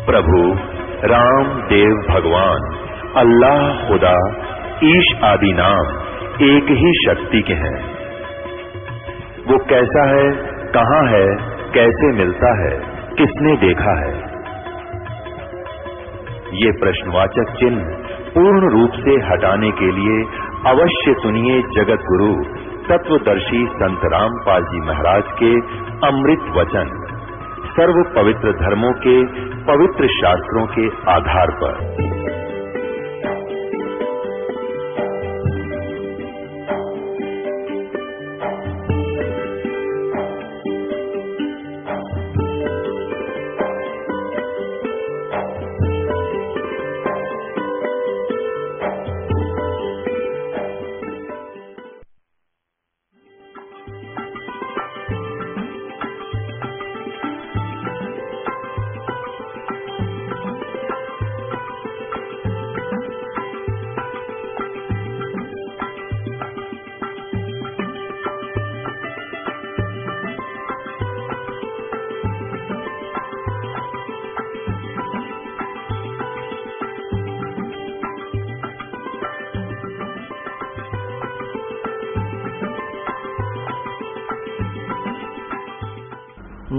प्रभु राम देव भगवान अल्लाह खुदा ईश आदि नाम एक ही शक्ति के हैं। वो कैसा है, कहाँ है, कैसे मिलता है, किसने देखा है? ये प्रश्नवाचक चिन्ह पूर्ण रूप से हटाने के लिए अवश्य सुनिए जगत गुरु तत्वदर्शी संत रामपाल जी महाराज के अमृत वचन सर्व पवित्र धर्मों के पवित्र शास्त्रों के आधार पर।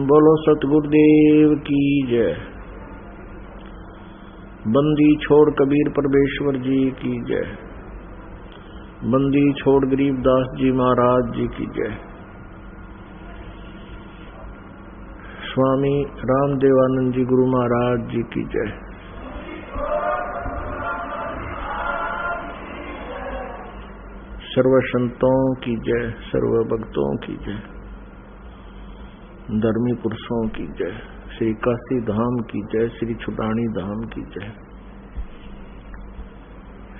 बोलो सतगुरुदेव की जय। बंदी छोड़ कबीर परमेश्वर जी की जय। बंदी छोड़ गरीबदास जी महाराज जी की जय। स्वामी रामदेवानंद जी गुरु महाराज जी की जय। सर्व संतों की जय, सर्व भक्तों की जय, धर्मी पुरुषों की जय, श्री काशी धाम की जय, श्री छुटानी धाम की जय,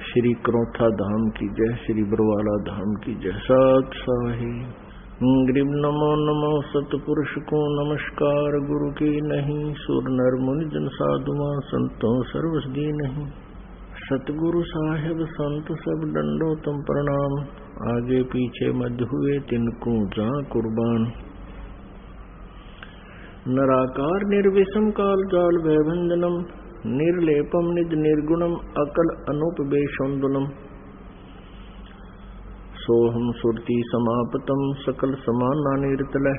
श्री क्रोथा धाम की जय, श्री बरवाला धाम की जय। सत साही ग्रीब नमो नमो सतपुरुष को नमस्कार गुरु की नहीं, सुर नर मुनि जन साधुआ संतों सर्वसदी नहीं। सतगुरु साहेब संत सब डंडो तुम प्रणाम, आगे पीछे मध्य हुए तिनको जा कुर्बान। नराकार निर्विषम काल जाल वैभंजनम, निर्लेपम निज निर्गुणम अकल अनुपवेशोन्दुलम। सोहम सुरति समापतम सकल समाना निर्तलय,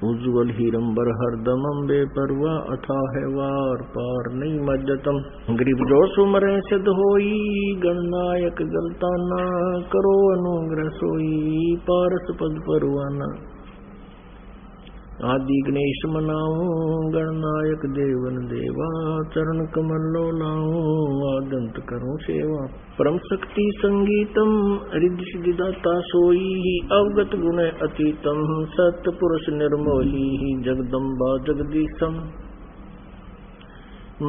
उज्ज्वल हीरंबर हरदमम बेपरवा अथा है वार पार नहीं मज्जतम। गरीब जो सुमरे सिद्ध होई, गणनायक गलताना करो अनुग्रह सोई, पारस पद परवाना। आदि गणेश मनाऊं गणनायक देवन देवा, चरण कमल लो लाऊं आदंत करूं सेवा। परम शक्ति संगीतम रिद्धि सिद्धिदाता सोई, अवगत गुण अतीतम सत्य पुरुष निर्मोही, जगदम्बा जगदीशम।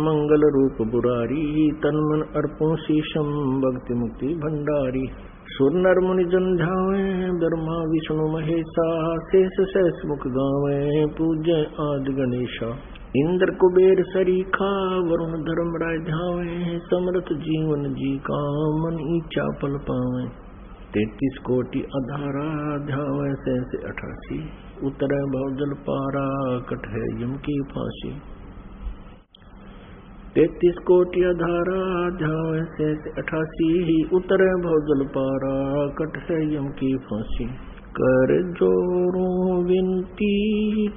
मंगल रूप बुरारी तन मन अर्पों शीशम, भक्ति मुक्ति भंडारी। सुर नर मुनि जन ध्यावे ब्रह्मा विष्णु महेशा, शेष सहस मुख गावे पूज्य आदि गणेशा। इंद्र कुबेर सरीखा वरुण धर्म राय ध्यावे, समर्थ जीवन जी का मन इच्छा फल पावे। 33 कोटि अधारा ध्यावे सहस 88, उतरे भव जल पारा कट है यम की फांसी। 33 कोटि अधारा ध्यावे शेष 88, उतरे भव जल पारा कट है यम की फांसी। कर जोरों विनती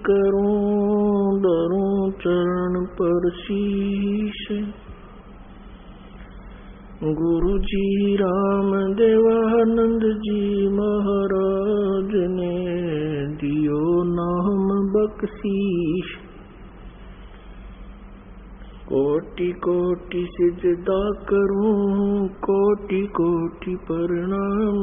करूं धरूं चरण पर शीश, गुरु जी राम देवानंद जी महाराज ने दियो नाम बख्शीश। कोटि कोटि सिजदा करूं कोटि कोटि प्रणाम,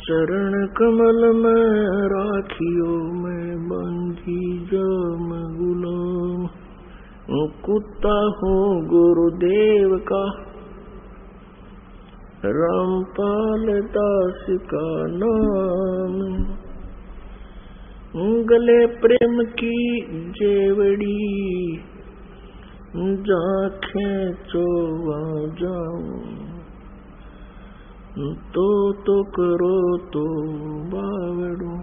चरण कमल में राखियो मैं बंदी जाम गुलाम। कुत्ता हूँ गुरुदेव का रामपाल दास का नाम, गले प्रेम की जेवड़ी जाखें चोवा जाऊं, तो करो तो बावड़ो।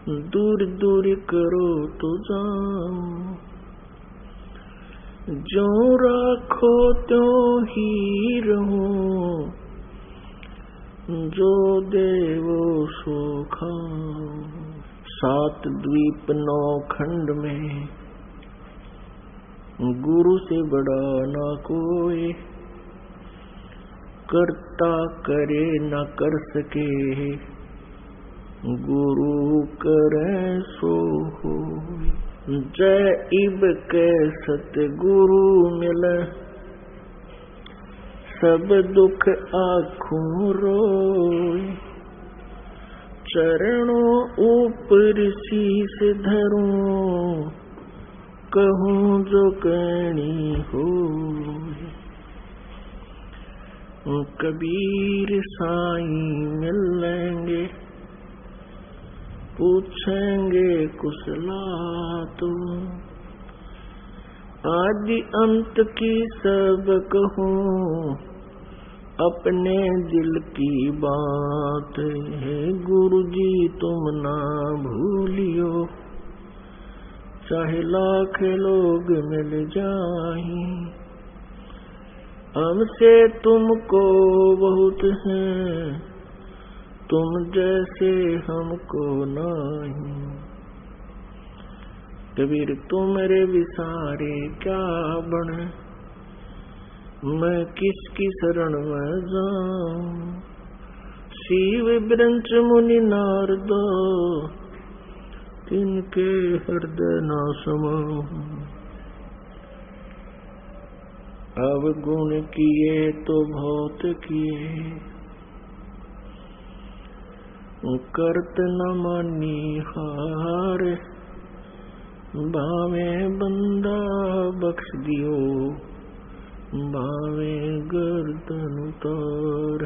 दूर दूर करो तो जाऊं, जो राखो त्यों ही रहूं, जो देवो सो खाऊं। 7 द्वीप 9 खंड में गुरु से बड़ा ना कोई, करता करे न कर सके, गुरु करे सो होय। जय इब के सतगुरु मिले, सब दुख आँखों रोय। चरणों ऊपर शीस धरूं, कहूँ जो कहनी हो। कबीर साईं मिलेंगे, पूछेंगे कुशलातो, आदि अंत की सब कहूँ, अपने दिल की बात है। गुरु जी तुम ना भूलियो, चाहे लाख लोग मिल जाएं, हमसे तुमको बहुत है, तुम जैसे हमको नहीं। कबीर तुम्हारे विसारे क्या बने, मैं किसकी शरण में जाऊं। शिव ब्रंच मुनि नारद, तिनके हृदय न समाऊं। अब गुण किए तो बहुत किए, करत न मानी हार। भावे बंदा बख्श दियो, भावे गर्दन उतार।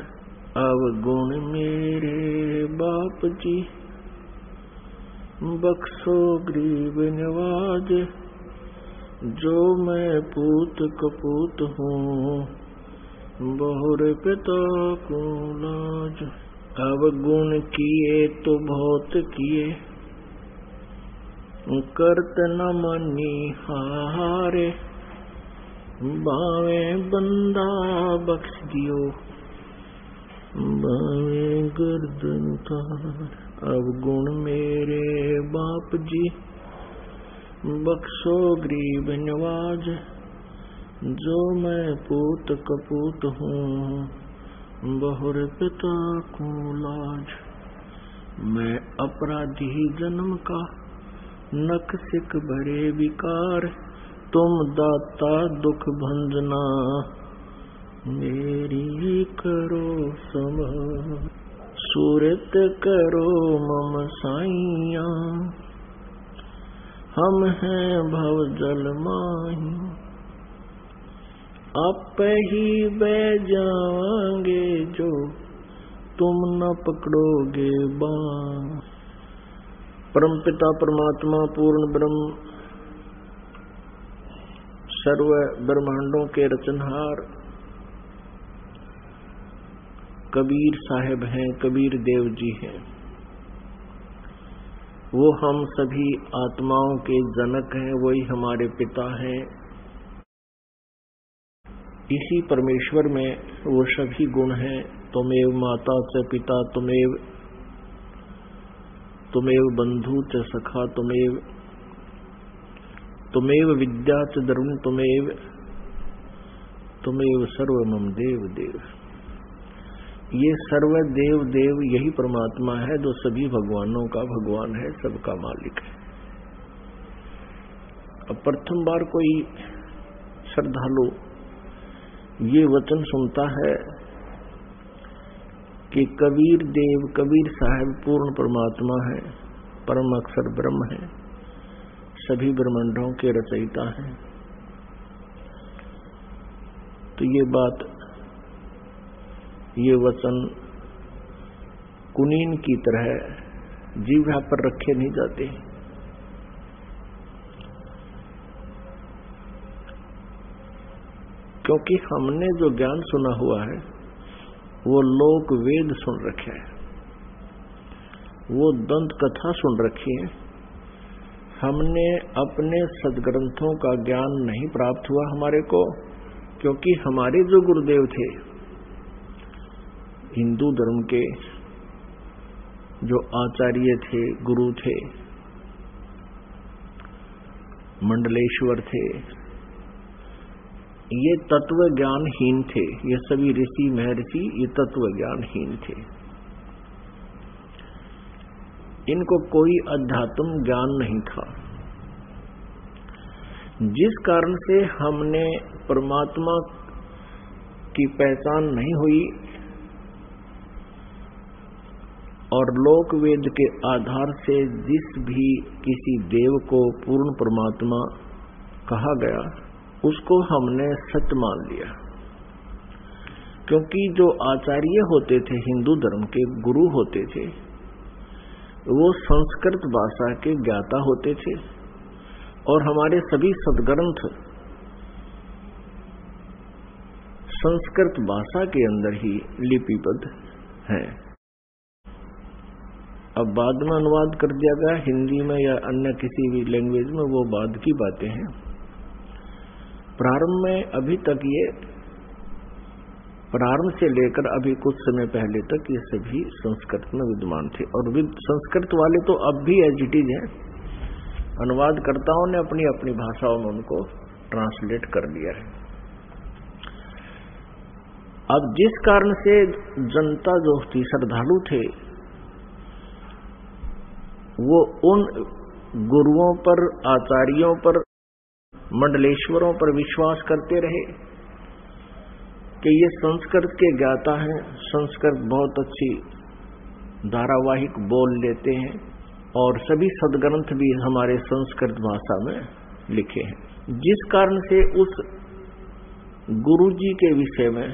अब गुण मेरे बाप जी, बख्शो गरीब नवाज। जो मैं पूत कपूत हूँ, बहुर पिता को लाज। अब गुण किए तो बहुत किए, करत न मानी हारे। बावे बंदा बख्श दियो, बावे गर्दन उतार। अब गुण मेरे बाप जी, बख्शो गरीब नवाज। जो मैं पूत कपूत हूँ, बहुर पिता को लाज। मैं अपराधी जन्म का, नख सिक भरे विकार। तुम दाता दुख भंजना, मेरी करो संभाल। सूरत करो मम साइया, हम हैं भव जल माही। आप ही बह जाएंगे जो, तुम न पकड़ोगे बाण। परमपिता परमात्मा पूर्ण ब्रह्म, सर्व ब्रह्मांडों के रचनहार कबीर साहेब हैं, कबीर देव जी हैं। वो हम सभी आत्माओं के जनक हैं, वही हमारे पिता हैं। इसी परमेश्वर में वो सभी गुण हैं। तुमेव माता च पिता, तुमेव बंधु च सखा, तुमेव विद्या च द्रविण, तुमेव सर्व मम देव देव। ये सर्व देव देव यही परमात्मा है जो सभी भगवानों का भगवान है, सबका मालिक है। अब प्रथम बार कोई श्रद्धालु ये वचन सुनता है कि कबीर देव, कबीर साहब पूर्ण परमात्मा है, परम अक्षर ब्रह्म है, सभी ब्रह्मांडों के रचयिता हैं, तो ये बात, ये वचन कुनीन की तरह जीवा पर रखे नहीं जाते। क्योंकि हमने जो ज्ञान सुना हुआ है वो लोक वेद सुन रखे हैं। वो दंत कथा सुन रखी है। हमने अपने सदग्रंथों का ज्ञान नहीं प्राप्त हुआ हमारे को, क्योंकि हमारे जो गुरुदेव थे हिंदू धर्म के, जो आचार्य थे, गुरु थे, मंडलेश्वर थे, ये तत्व ज्ञानहीन थे। ये सभी ऋषि महर्षि ये तत्व ज्ञानहीन थे। इनको कोई अध्यात्म ज्ञान नहीं था, जिस कारण से हमने परमात्मा की पहचान नहीं हुई और लोक वेद के आधार से जिस भी किसी देव को पूर्ण परमात्मा कहा गया उसको हमने सच मान लिया। क्योंकि जो आचार्य होते थे हिंदू धर्म के, गुरु होते थे, वो संस्कृत भाषा के ज्ञाता होते थे और हमारे सभी सदग्रंथ संस्कृत भाषा के अंदर ही लिपिबद्ध हैं। अब बाद में अनुवाद कर दिया गया हिंदी में या अन्य किसी भी लैंग्वेज में, वो बाद की बातें हैं। प्रारंभ में अभी तक ये प्रारंभ से लेकर अभी कुछ समय पहले तक ये सभी संस्कृत में विद्यमान थे और संस्कृत वाले तो अब भी एज इट इज हैं। अनुवादकर्ताओं ने अपनी अपनी भाषाओं में उनको ट्रांसलेट कर लिया है। अब जिस कारण से जनता जो थी, श्रद्धालु थे, वो उन गुरुओं पर, आचार्यों पर, मंडलेश्वरों पर विश्वास करते रहे कि ये संस्कृत के ज्ञाता हैं, संस्कृत बहुत अच्छी धारावाहिक बोल लेते हैं और सभी सदग्रंथ भी हमारे संस्कृत भाषा में लिखे हैं। जिस कारण से उस गुरु जी के विषय में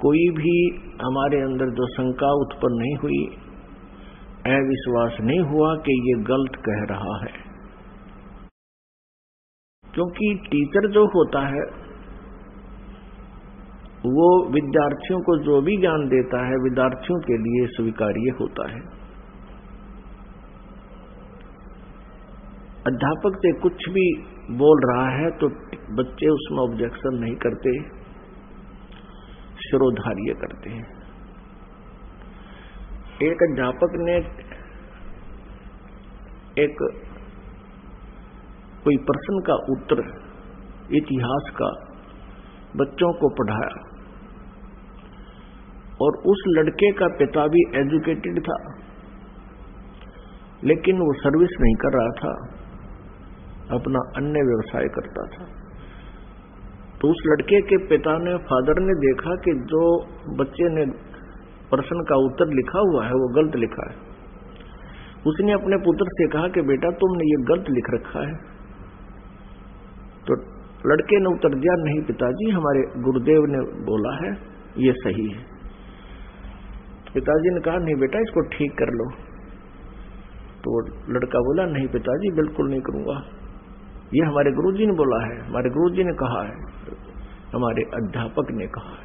कोई भी हमारे अंदर जो शंका उत्पन्न नहीं हुई, अविश्वास नहीं हुआ कि ये गलत कह रहा है। क्योंकि टीचर जो होता है वो विद्यार्थियों को जो भी ज्ञान देता है विद्यार्थियों के लिए स्वीकार्य होता है। अध्यापक से कुछ भी बोल रहा है तो बच्चे उसमें ऑब्जेक्शन नहीं करते, शिरोधार्य करते हैं। एक अध्यापक ने एक कोई प्रश्न का उत्तर इतिहास का बच्चों को पढ़ाया और उस लड़के का पिता भी एजुकेटेड था, लेकिन वो सर्विस नहीं कर रहा था, अपना अन्य व्यवसाय करता था। तो उस लड़के के पिता ने, फादर ने देखा कि जो बच्चे ने प्रश्न का उत्तर लिखा हुआ है वो गलत लिखा है। उसने अपने पुत्र से कहा कि बेटा तुमने ये गलत लिख रखा है। तो लड़के ने उत्तर दिया, नहीं पिताजी, हमारे गुरुदेव ने बोला है ये सही है। पिताजी ने कहा, नहीं बेटा इसको ठीक कर लो। तो वो लड़का बोला, नहीं पिताजी बिल्कुल नहीं करूंगा, ये हमारे गुरुजी ने बोला है, हमारे गुरुजी ने कहा है, हमारे अध्यापक ने कहा है।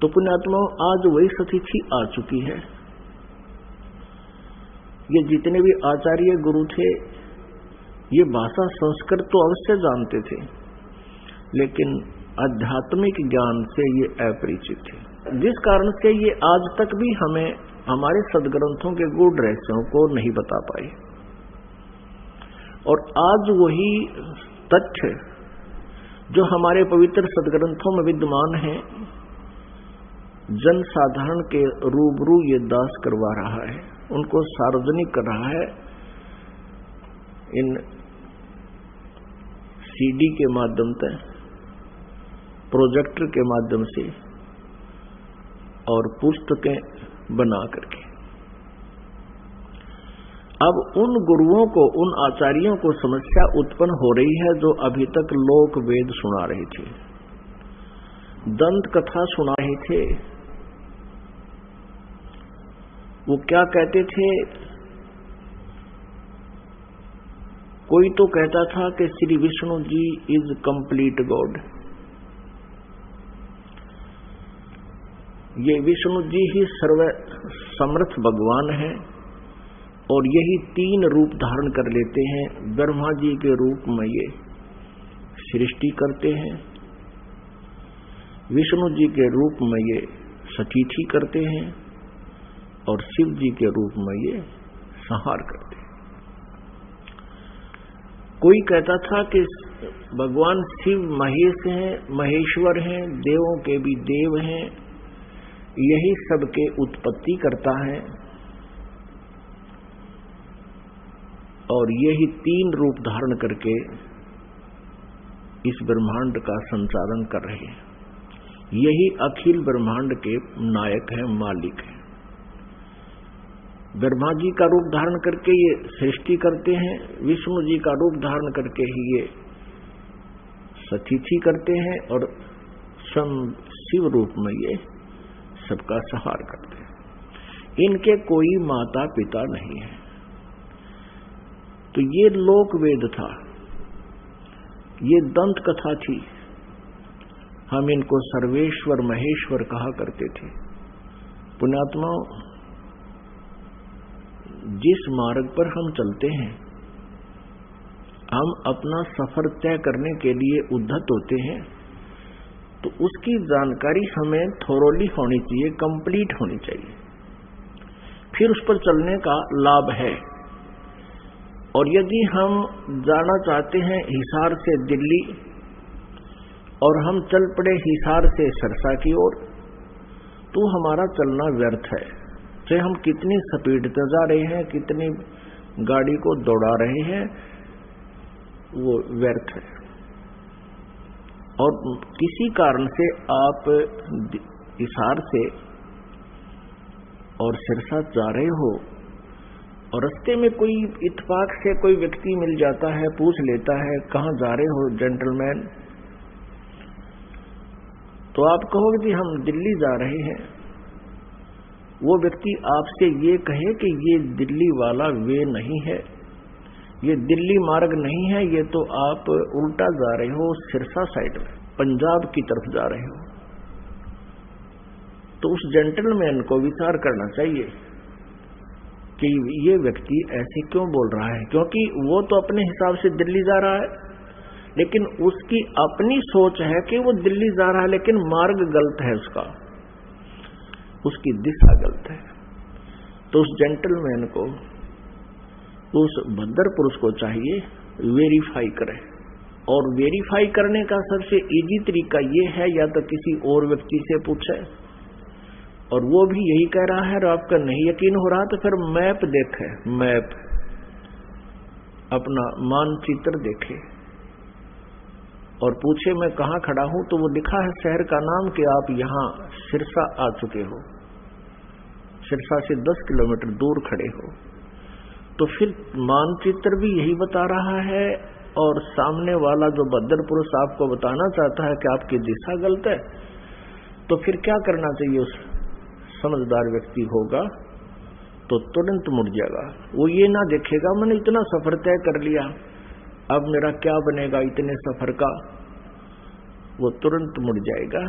तो पुण्यात्माओं, आज वही स्थिति आ चुकी है। ये जितने भी आचार्य गुरु थे ये भाषा संस्कृत तो अवश्य जानते थे, लेकिन आध्यात्मिक ज्ञान से ये अपरिचित थे, जिस कारण से ये आज तक भी हमें हमारे सदग्रंथों के गूढ़ रहस्यों को नहीं बता पाए। और आज वही तथ्य जो हमारे पवित्र सदग्रंथों में विद्यमान है, जन साधारण के रूबरू ये दास करवा रहा है, उनको सार्वजनिक कर रहा है इन सीडी के माध्यम से, प्रोजेक्टर के माध्यम से और पुस्तकें बना करके। अब उन गुरुओं को, उन आचार्यों को समस्या उत्पन्न हो रही है जो अभी तक लोक वेद सुना रहे थे, दंत कथा सुना रहे थे। वो क्या कहते थे, कोई तो कहता था कि Shri Vishnu ji is complete God, ये विष्णु जी ही सर्व समर्थ भगवान हैं और यही 3 रूप धारण कर लेते हैं। ब्रह्मा जी के रूप में ये सृष्टि करते हैं, विष्णु जी के रूप में ये सतीथि करते हैं और शिव जी के रूप में ये संहार करते हैं। कोई कहता था कि भगवान शिव महेश हैं, महेश्वर हैं, देवों के भी देव हैं, यही सबके उत्पत्ति करता है और यही 3 रूप धारण करके इस ब्रह्मांड का संचालन कर रहे हैं। यही अखिल ब्रह्मांड के नायक हैं, मालिक हैं। ब्रह्मा जी का रूप धारण करके ये सृष्टि करते हैं, विष्णु जी का रूप धारण करके ही ये सतीथि करते हैं और शिव रूप में ये सबका संहार करते हैं। इनके कोई माता पिता नहीं है। तो ये लोक वेद था, ये दंत कथा थी। हम इनको सर्वेश्वर महेश्वर कहा करते थे। पुण्यात्माओं, जिस मार्ग पर हम चलते हैं, हम अपना सफर तय करने के लिए उद्धत होते हैं, तो उसकी जानकारी हमें थोरोली होनी चाहिए, कंप्लीट होनी चाहिए, फिर उस पर चलने का लाभ है। और यदि हम जाना चाहते हैं हिसार से दिल्ली और हम चल पड़े हिसार से सरसा की ओर, तो हमारा चलना व्यर्थ है। चाहे हम कितनी स्पीड से जा रहे हैं, कितनी गाड़ी को दौड़ा रहे हैं, वो व्यर्थ है। और किसी कारण से आप हिसार से और सिरसा जा रहे हो और रास्ते में कोई इत्तेफाक से कोई व्यक्ति मिल जाता है, पूछ लेता है कहाँ जा रहे हो जेंटलमैन, तो आप कहोगे कि हम दिल्ली जा रहे हैं। वो व्यक्ति आपसे ये कहे कि ये दिल्ली वाला वे नहीं है, ये दिल्ली मार्ग नहीं है, ये तो आप उल्टा जा रहे हो, सिरसा साइड में पंजाब की तरफ जा रहे हो। तो उस जेंटलमैन को विचार करना चाहिए कि ये व्यक्ति ऐसे क्यों बोल रहा है, क्योंकि वो तो अपने हिसाब से दिल्ली जा रहा है, लेकिन उसकी अपनी सोच है कि वो दिल्ली जा रहा है, लेकिन मार्ग गलत है, उसकी दिशा गलत है। तो उस जेंटलमैन को, उस भद्र पुरुष को चाहिए वेरीफाई करे। और वेरीफाई करने का सबसे इजी तरीका ये है, या तो किसी और व्यक्ति से पूछे, और वो भी यही कह रहा है और आपका नहीं यकीन हो रहा, तो फिर मैप देखे, मैप अपना मानचित्र देखे और पूछे मैं कहाँ खड़ा हूं, तो वो लिखा है शहर का नाम कि आप यहाँ सिरसा आ चुके हो, सिरसा से 10 किलोमीटर दूर खड़े हो। तो फिर मानचित्र भी यही बता रहा है और सामने वाला जो भद्र पुरुष आपको बताना चाहता है कि आपकी दिशा गलत है। तो फिर क्या करना चाहिए? उस समझदार व्यक्ति होगा तो तुरंत मुड़ जाएगा। वो ये ना देखेगा मैंने इतना सफर तय कर लिया, अब मेरा क्या बनेगा इतने सफर का। वो तुरंत मुड़ जाएगा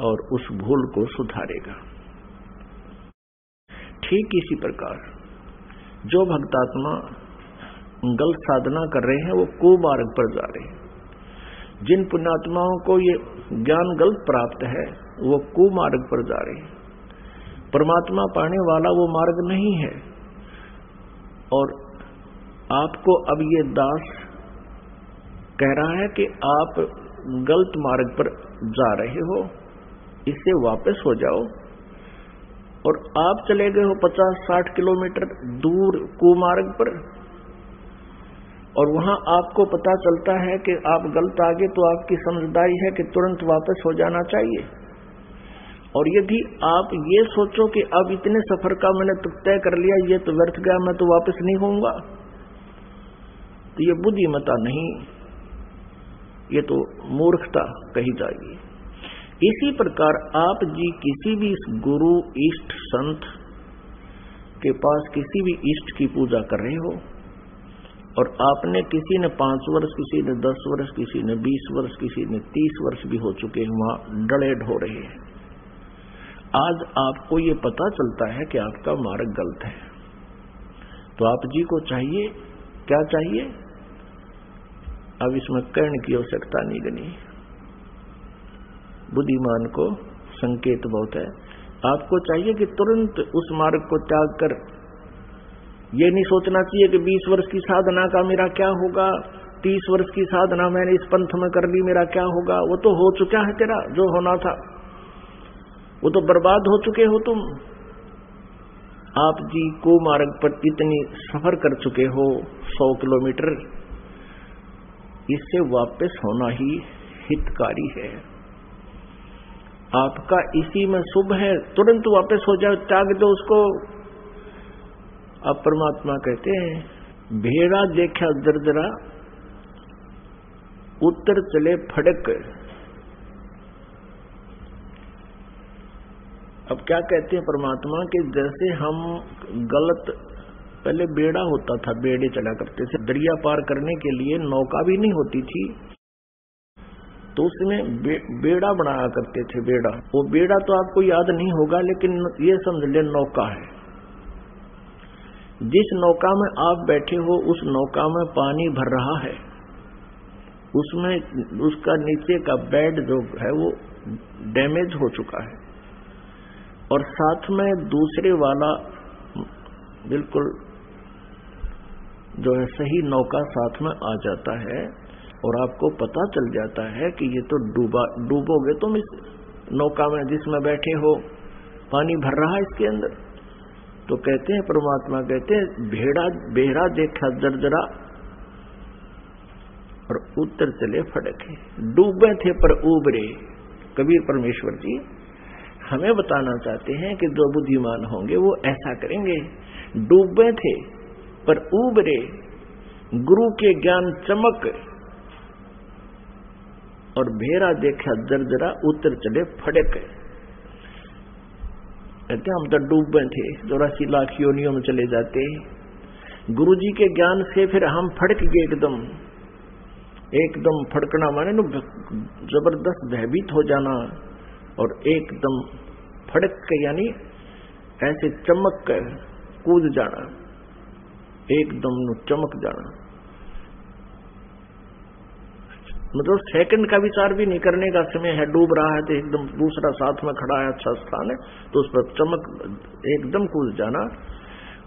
और उस भूल को सुधारेगा। ठीक इसी प्रकार जो भक्तात्मा गलत साधना कर रहे हैं वो कुमार्ग पर जा रहे हैं। जिन पुण्यात्माओं को ये ज्ञान गलत प्राप्त है वो कुमार्ग पर जा रहे हैं। परमात्मा पाने वाला वो मार्ग नहीं है। और आपको अब ये दास कह रहा है कि आप गलत मार्ग पर जा रहे हो, इससे वापस हो जाओ। और आप चले गए हो 50-60 किलोमीटर दूर कुमार्ग पर, और वहां आपको पता चलता है कि आप गलत आ गए, तो आपकी समझदारी है कि तुरंत वापस हो जाना चाहिए। और यदि आप ये सोचो कि अब इतने सफर का मैंने तो तय कर लिया, ये तो व्यर्थ गया, मैं तो वापस नहीं होऊंगा, तो ये बुद्धिमता नहीं, ये तो मूर्खता कही जाएगी। इसी प्रकार आप जी किसी भी गुरु इष्ट संत के पास किसी भी इष्ट की पूजा कर रहे हो, और आपने किसी ने 5 वर्ष, किसी ने 10 वर्ष, किसी ने 20 वर्ष, किसी ने 30 वर्ष भी हो चुके हैं, वहां डड़े ढो रहे हैं, आज आपको ये पता चलता है कि आपका मार्ग गलत है, तो आप जी को चाहिए क्या चाहिए? अब इसमें कहने की आवश्यकता नहीं गनी, बुद्धिमान को संकेत बहुत है। आपको चाहिए कि तुरंत उस मार्ग को त्याग कर, ये नहीं सोचना चाहिए कि 20 वर्ष की साधना का मेरा क्या होगा, 30 वर्ष की साधना मैंने इस पंथ में कर ली, मेरा क्या होगा। वो तो हो चुका है, तेरा जो होना था वो तो बर्बाद हो चुके हो तुम। आप जी को मार्ग पर इतनी सफर कर चुके हो 100 किलोमीटर, इससे वापस होना ही हितकारी है। आपका इसी में शुभ है, तुरंत वापस हो जाओ, त्याग दो उसको। अब परमात्मा कहते हैं भेड़ा देखा दरदरा उत्तर चले फड़क। अब क्या कहते हैं परमात्मा कि जैसे हम गलत, पहले बेड़ा होता था, बेड़े चला करते थे, दरिया पार करने के लिए नौका भी नहीं होती थी, तो उसमें बेड़ा बनाया करते थे। बेड़ा, वो बेड़ा तो आपको याद नहीं होगा, लेकिन ये समझ ले नौका है। जिस नौका में आप बैठे हो उस नौका में पानी भर रहा है, उसमें उसका नीचे का बेड जो है वो डैमेज हो चुका है, और साथ में दूसरे वाला बिल्कुल जो है सही नौका साथ में आ जाता है, और आपको पता चल जाता है कि ये तो डूबोगे तुम इस नौका में जिसमें बैठे हो, पानी भर रहा है इसके अंदर। तो कहते हैं परमात्मा कहते हैं बेड़ा देखा जर्जरा और उत्तर चले फड़के। डूबे थे पर उबरे। कबीर परमेश्वर जी हमें बताना चाहते हैं कि जो बुद्धिमान होंगे वो ऐसा करेंगे। डूबे थे पर उबरे, गुरु के ज्ञान चमक, और भेड़ा देखा जर्जरा उत्तर चले फड़क। कहते हम तो डूबे थे, 84 लाख योनियों में चले जाते। गुरु जी के ज्ञान से फिर हम फड़क गए एकदम फड़कना माने न जबरदस्त भयभीत हो जाना, और एकदम फड़क के यानी ऐसे चमक कर कूद जाना, एकदम चमक जाना। मतलब सेकंड का विचार भी नहीं करने का समय है। डूब रहा है तो एकदम दूसरा साथ में खड़ा है, अच्छा स्थान है, तो उस पर चमक एकदम कूद जाना,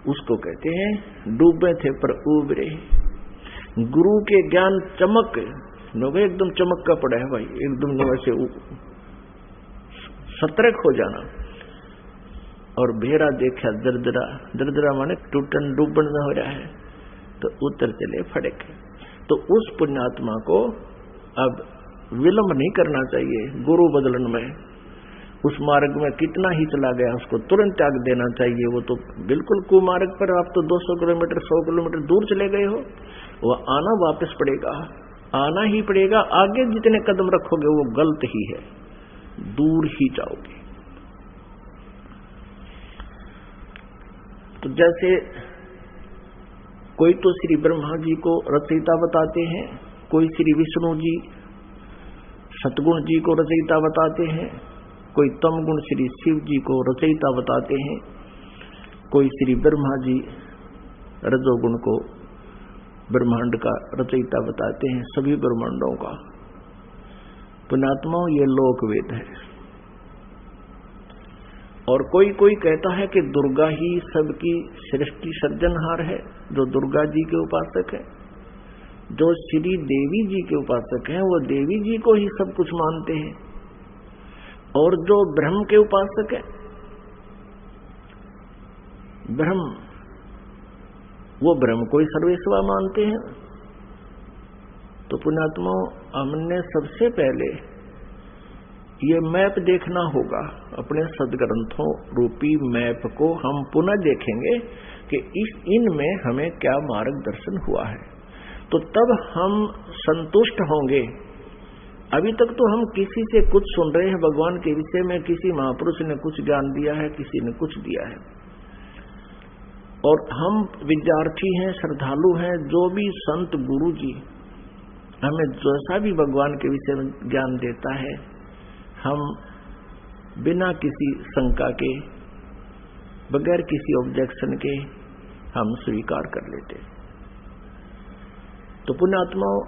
उसको कहते हैं डूबे थे पर उबरे। गुरु के ज्ञान चमक, एकदम चमक का पड़ा है भाई, एकदम वैसे सतर्क हो जाना। और भेड़ा देखा दरदरा, दरदरा माने टूटन डूबन में हो रहा है, तो उत्तर चले फड़क। तो उस पुण्यात्मा को अब विलंब नहीं करना चाहिए गुरु बदलन में। उस मार्ग में कितना ही चला गया उसको तुरंत त्याग देना चाहिए। वो तो बिल्कुल कुमार्ग पर, आप तो 200 किलोमीटर 100 किलोमीटर दूर चले गए हो, वो आना वापस पड़ेगा, आना ही पड़ेगा। आगे जितने कदम रखोगे वो गलत ही है, दूर ही जाओगे। तो जैसे कोई तो श्री ब्रह्मा जी को रचयिता बताते हैं, कोई श्री विष्णु जी सतगुण जी को रचयिता बताते हैं, कोई तम गुण श्री शिव जी को रचयिता बताते हैं, कोई श्री ब्रह्मा जी रजोगुण को ब्रह्मांड का रचयिता बताते हैं, सभी ब्रह्मांडों का। पुण्यात्माओं ये लोकवेद है। और कोई कोई कहता है कि दुर्गा ही सबकी सृष्टि सृजनहार है, जो दुर्गा जी के उपासक है। जो श्री देवी जी के उपासक हैं वो देवी जी को ही सब कुछ मानते हैं, और जो ब्रह्म के उपासक है ब्रह्म, वो ब्रह्म को ही सर्वेश्वर मानते हैं। तो पुण्यात्माओं हमने सबसे पहले ये मैप देखना होगा, अपने सदग्रंथों रूपी मैप को हम पुनः देखेंगे कि इनमें हमें क्या मार्गदर्शन हुआ है, तो तब हम संतुष्ट होंगे। अभी तक तो हम किसी से कुछ सुन रहे हैं भगवान के विषय में, किसी महापुरुष ने कुछ ज्ञान दिया है, किसी ने कुछ दिया है, और हम विद्यार्थी हैं, श्रद्धालु हैं। जो भी संत गुरु जी हमें जैसा भी भगवान के विषय में ज्ञान देता है, हम बिना किसी शंका के, बगैर किसी ऑब्जेक्शन के हम स्वीकार कर लेते। तो पुण्यात्माओं,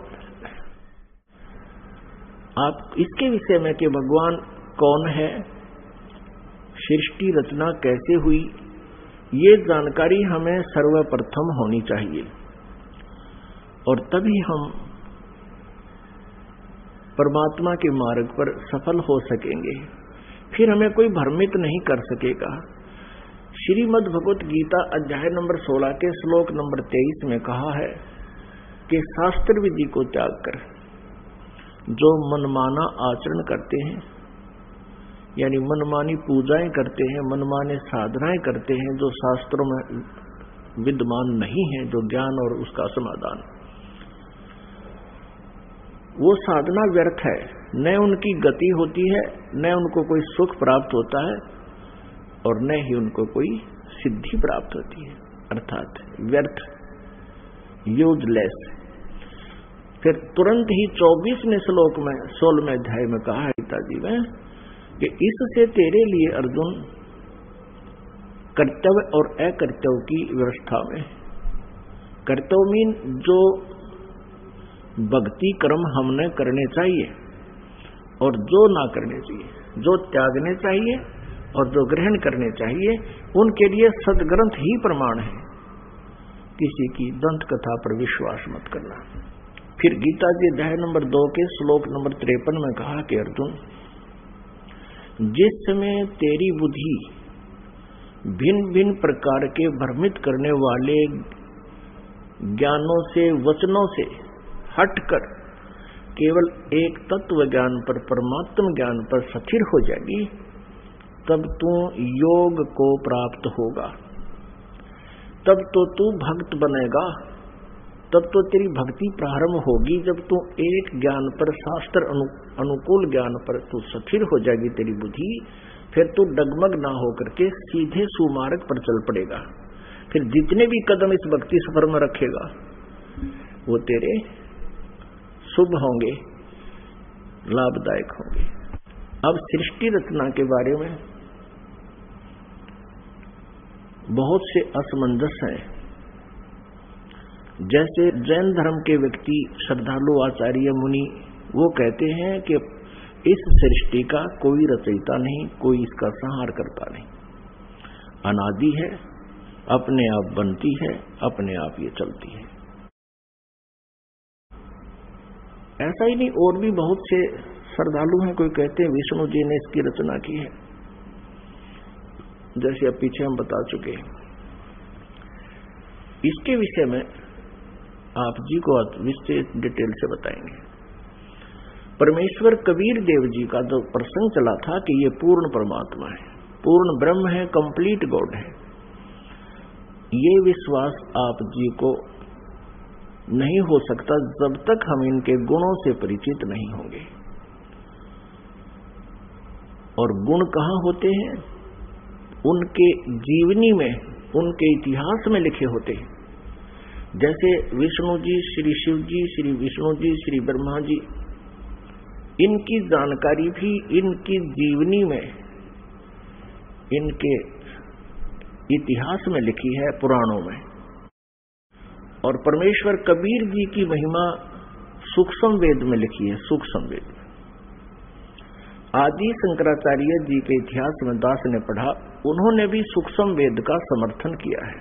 आप इसके विषय में कि भगवान कौन है, सृष्टि रचना कैसे हुई, ये जानकारी हमें सर्वप्रथम होनी चाहिए, और तभी हम परमात्मा के मार्ग पर सफल हो सकेंगे। फिर हमें कोई भ्रमित नहीं कर सकेगा। श्रीमद् भगवत गीता अध्याय नंबर 16 के श्लोक नंबर 23 में कहा है कि शास्त्र विधि को त्याग कर जो मनमाना आचरण करते हैं, यानी मनमानी पूजाएं करते हैं, मनमाने साधनाएं करते हैं जो शास्त्रों में विद्यमान नहीं है, जो ज्ञान और उसका समाधान, वो साधना व्यर्थ है। न उनकी गति होती है, न उनको कोई सुख प्राप्त होता है, और न ही उनको कोई सिद्धि प्राप्त होती है, अर्थात व्यर्थ, यूजलेस। फिर तुरंत ही 24वें श्लोक में 16वें अध्याय में कहा है गीता जी में कि इससे तेरे लिए अर्जुन कर्तव्य और अकर्तव्य की व्यवस्था में, कर्तव्य मीन जो भक्ति कर्म हमने करने चाहिए और जो ना करने चाहिए, जो त्यागने चाहिए और जो ग्रहण करने चाहिए, उनके लिए सदग्रंथ ही प्रमाण है। किसी की दंत कथा पर विश्वास मत करना। फिर गीता जी अध्याय नंबर 2 के श्लोक नंबर 53 में कहा कि अर्जुन, जिस समय तेरी बुद्धि भिन्न भिन्न प्रकार के भ्रमित करने वाले ज्ञानों से, वचनों से हटकर केवल एक तत्व ज्ञान पर, परमात्म ज्ञान पर स्थिर हो जाएगी, तब तू योग को प्राप्त होगा, तब तो तू भक्त बनेगा, तब तो तेरी भक्ति प्रारंभ होगी। जब तू एक ज्ञान पर, शास्त्र अनुकूल ज्ञान पर तू स्थिर हो जाएगी तेरी बुद्धि, फिर तू डगमग ना होकर के सीधे सुमार्ग पर चल पड़ेगा। फिर जितने भी कदम इस भक्ति सफर में रखेगा वो तेरे शुभ होंगे, लाभदायक होंगे। अब सृष्टि रचना के बारे में बहुत से असमंजस हैं। जैसे जैन धर्म के व्यक्ति, श्रद्धालु, आचार्य, मुनि, वो कहते हैं कि इस सृष्टि का कोई रचयिता नहीं, कोई इसका संहार करता नहीं, अनादि है, अपने आप बनती है, अपने आप ये चलती है। ऐसा ही नहीं, और भी बहुत से श्रद्धालु हैं। कोई कहते हैं विष्णु जी ने इसकी रचना की है, जैसे अब पीछे हम बता चुके हैं। इसके विषय में आप जी को विशेष डिटेल से बताएंगे। परमेश्वर कबीर देव जी का जो प्रसंग चला था कि ये पूर्ण परमात्मा है, पूर्ण ब्रह्म है, कंप्लीट गॉड है, ये विश्वास आप जी को नहीं हो सकता जब तक हम इनके गुणों से परिचित नहीं होंगे। और गुण कहाँ होते हैं? उनके जीवनी में, उनके इतिहास में लिखे होते हैं। जैसे विष्णु जी, श्री शिव जी, श्री विष्णु जी, श्री ब्रह्मा जी, इनकी जानकारी भी इनकी जीवनी में, इनके इतिहास में लिखी है, पुराणों में। और परमेश्वर कबीर जी की महिमा सूक्ष्म वेद में लिखी है, सूक्ष्म वेद। आदि शंकराचार्य जी के इतिहास में दास ने पढ़ा, उन्होंने भी सूक्ष्म वेद का समर्थन किया है।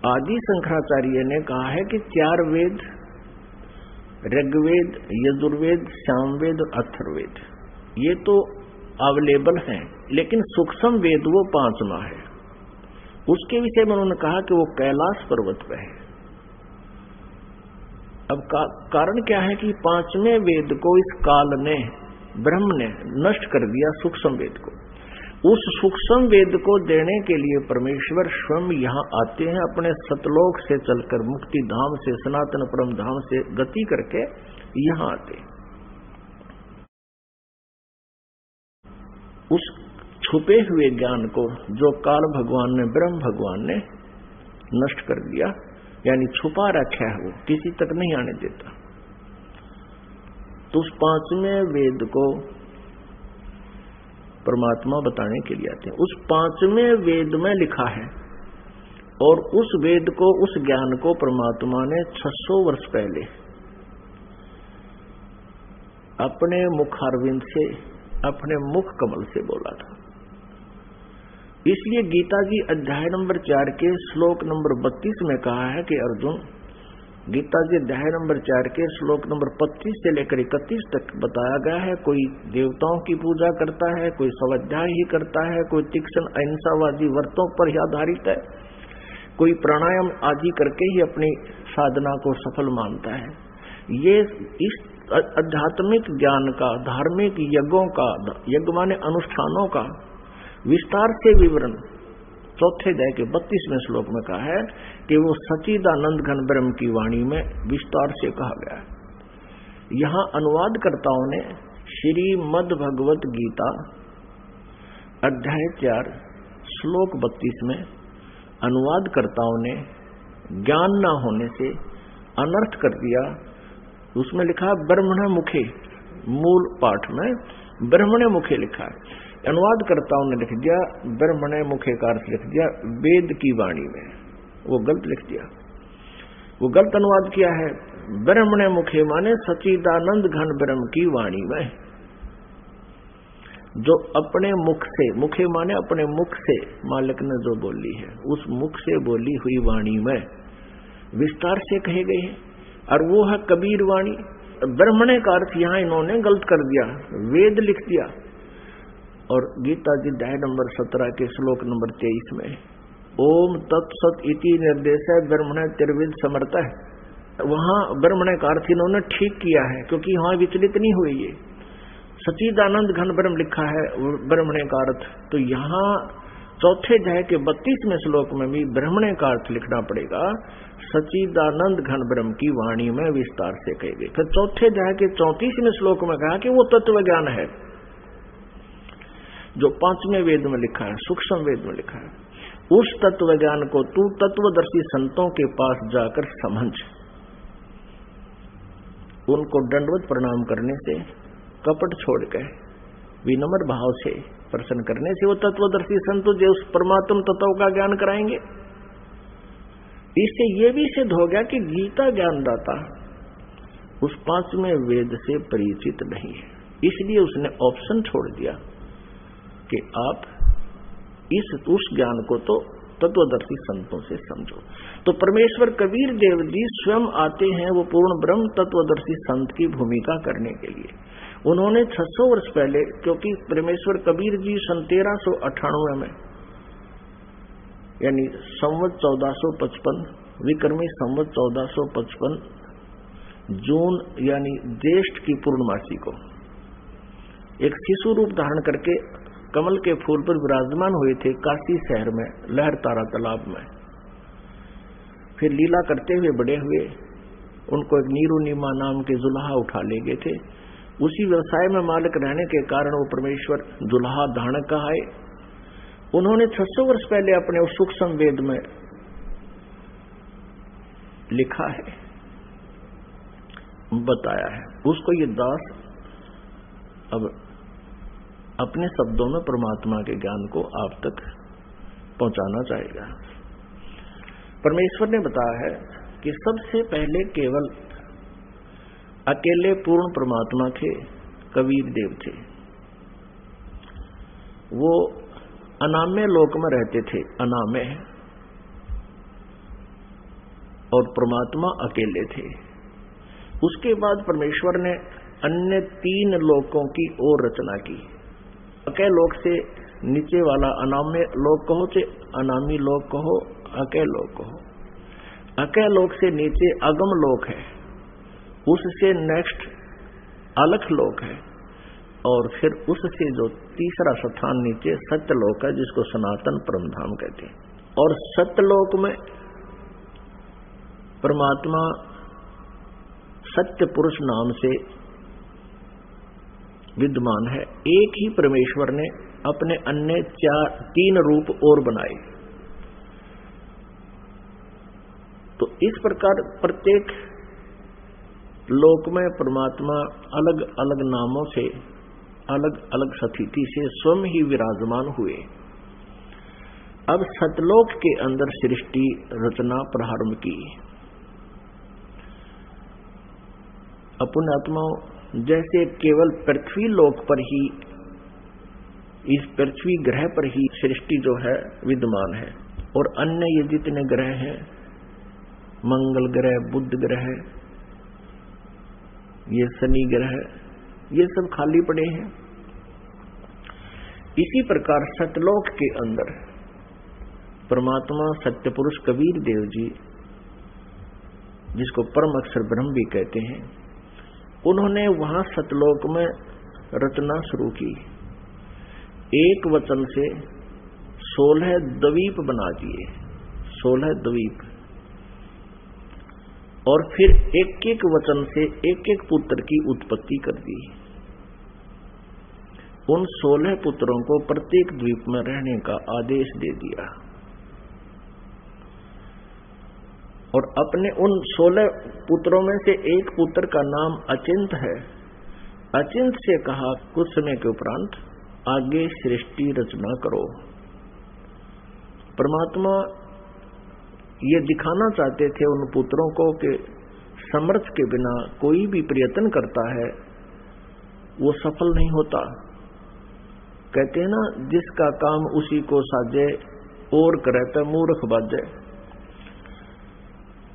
आदि शंकराचार्य ने कहा है कि 4 वेद, ऋग्वेद, यजुर्वेद, सामवेद और अथर्ववेद, ये तो अवेलेबल हैं, लेकिन सूक्ष्म वेद वो 5वां है। उसके विषय में उन्होंने कहा कि वो कैलाश पर्वत पर है। अब कारण क्या है कि 5वें वेद को इस काल ने, ब्रह्म ने नष्ट कर दिया, सूक्ष्म वेद को। उस सूक्ष्म वेद को देने के लिए परमेश्वर स्वयं यहाँ आते हैं, अपने सतलोक से चलकर, मुक्ति धाम से, सनातन परम धाम से गति करके यहाँ आते। उस छुपे हुए ज्ञान को जो काल भगवान ने, ब्रह्म भगवान ने नष्ट कर दिया, यानी छुपा रखा है, वो किसी तक नहीं आने देता। तो उस 5वें वेद को परमात्मा बताने के लिए आते हैं। उस 5वें वेद में लिखा है, और उस वेद को, उस ज्ञान को परमात्मा ने 600 वर्ष पहले अपने मुखारविंद से, अपने मुख कमल से बोला था। इसलिए गीता जी अध्याय नंबर 4 के श्लोक नंबर 32 में कहा है कि अर्जुन, गीता जी अध्याय नंबर 4 के श्लोक नंबर 25 से लेकर 31 तक बताया गया है, कोई देवताओं की पूजा करता है, कोई स्वाध्याय ही करता है, कोई तीक्ष्ण अहिंसावादी व्रतों पर ही आधारित है, कोई प्राणायाम आदि करके ही अपनी साधना को सफल मानता है। ये इस आध्यात्मिक ज्ञान का, धार्मिक यज्ञों का, यज्ञ माने अनुष्ठानों का विस्तार से विवरण चौथे अध्याय के 32वें श्लोक में कहा है कि वो सच्चिदानंद घन ब्रह्म की वाणी में विस्तार से कहा गया है। यहाँ अनुवादकर्ताओं ने श्रीमद् भगवत गीता अध्याय 4 श्लोक 32 में अनुवादकर्ताओं ने ज्ञान न होने से अनर्थ कर दिया। उसमें लिखा ब्रह्मण मुखे, मूल पाठ में ब्रह्मण मुखे लिखा है, अनुवादकर्ताओं ने लिख दिया ब्रह्मण मुखे का अर्थ लिख दिया वेद की वाणी में। वो गलत लिख दिया, वो गलत अनुवाद किया है। ब्रह्मण मुखे माने सच्चिदानंद घन ब्रह्म की वाणी में, जो अपने मुख से, मुखे माने अपने मुख से मालिक ने जो बोली है, उस मुख से बोली हुई वाणी में विस्तार से कहे गए हैं, और वो है कबीर वाणी। ब्रह्मण का अर्थ यहां इन्होंने गलत कर दिया, वेद लिख दिया। और गीता जी अध्याय नंबर 17 के श्लोक नंबर 23 में ओम तत्सत इति निर्देश है ब्रह्मण त्रिविद समर्थ है, वहां ब्रह्मण का अर्थ इन्होंने ठीक किया है, क्योंकि वहां विचलित नहीं हुए। ये सच्चिदानंद घन ब्रह्म लिखा है ब्रह्मण का अर्थ, तो यहाँ चौथे अध्याय के 32वें श्लोक में भी ब्रह्मण का अर्थ लिखना पड़ेगा, सच्चिदानंद घन ब्रह्म की वाणी में विस्तार से कही गई। फिर चौथे अध्याय के 34वें श्लोक में कहा कि वो तत्व ज्ञान है जो 5वें वेद में लिखा है, सूक्ष्म वेद में लिखा है। उस तत्व ज्ञान को तू तत्वदर्शी संतों के पास जाकर समझ, उनको दंडवत प्रणाम करने से, कपट छोड़कर विनम्र भाव से प्रसन्न करने से वो तत्वदर्शी संत जो उस परमात्म तत्व का ज्ञान कराएंगे। इससे ये भी सिद्ध हो गया कि गीता ज्ञानदाता उस 5वें वेद से परिचित नहीं है, इसलिए उसने ऑप्शन छोड़ दिया कि आप उस ज्ञान को तो तत्वदर्शी संतों से समझो। तो परमेश्वर कबीर देव जी स्वयं आते हैं वो पूर्ण ब्रह्म तत्वदर्शी संत की भूमिका करने के लिए। उन्होंने 600 वर्ष पहले, क्योंकि परमेश्वर कबीर जी सन 1398 में, यानी संवत 1455 विक्रमी संवत 1455 जून यानी ज्येष्ठ की पूर्णमासी को एक शिशु रूप धारण करके कमल के फूल पर विराजमान हुए थे काशी शहर में, लहर तारा तालाब में। फिर लीला करते हुए बड़े हुए, उनको एक नीरू नीमा नाम के जुल्हा उठा ले गए थे। उसी व्यवसाय में मालिक रहने के कारण वो परमेश्वर जुल्हा धारण कहाए। उन्होंने 600 वर्ष पहले अपने उस सूक्ष्म वेद में लिखा है, बताया है, उसको ये दास अब अपने शब्दों में परमात्मा के ज्ञान को आप तक पहुंचाना चाहेगा। परमेश्वर ने बताया है कि सबसे पहले केवल अकेले पूर्ण परमात्मा के कबीर देव थे। वो अनामय लोक में रहते थे, अनामय, और परमात्मा अकेले थे। उसके बाद परमेश्वर ने अन्य 3 लोकों की और रचना की। अकय लोक से नीचे वाला अनामय लोक कहो, चाहे अनामी लोक कहो, अकय लोक कहो। अकय लोक से नीचे अगम लोक है, उससे नेक्स्ट अलख लोक है, और फिर उससे जो तीसरा स्थान नीचे सत्यलोक है, जिसको सनातन परमधाम कहते हैं। और सत्यलोक में परमात्मा सत्य पुरुष नाम से विद्यमान है। एक ही परमेश्वर ने अपने अन्य 3 रूप और बनाए। तो इस प्रकार प्रत्येक लोक में परमात्मा अलग अलग नामों से अलग अलग स्थिति से स्वयं ही विराजमान हुए। अब सतलोक के अंदर सृष्टि रचना प्रारंभ की। पुण्यात्माओं, जैसे केवल पृथ्वी लोक पर ही, इस पृथ्वी ग्रह पर ही सृष्टि जो है विद्यमान है, और अन्य ये जितने ग्रह हैं, मंगल ग्रह, बुध ग्रह, ये शनि ग्रह, ये सब खाली पड़े हैं। इसी प्रकार सतलोक के अंदर परमात्मा सत्य पुरुष कबीर देव जी, जिसको परम अक्षर ब्रह्म भी कहते हैं, उन्होंने वहां सतलोक में रचना शुरू की। एक वचन से 16 द्वीप बना दिए, 16 द्वीप, और फिर एक एक वचन से एक एक पुत्र की उत्पत्ति कर दी। उन 16 पुत्रों को प्रत्येक द्वीप में रहने का आदेश दे दिया, और अपने उन 16 पुत्रों में से एक पुत्र का नाम अचिंत है। अचिंत से कहा, कुछ समय के उपरांत आगे सृष्टि रचना करो। परमात्मा ये दिखाना चाहते थे उन पुत्रों को कि समर्थ के बिना कोई भी प्रयत्न करता है वो सफल नहीं होता। कहते हैं ना, जिसका काम उसी को साजे, और करे तो मूर्ख बाजे।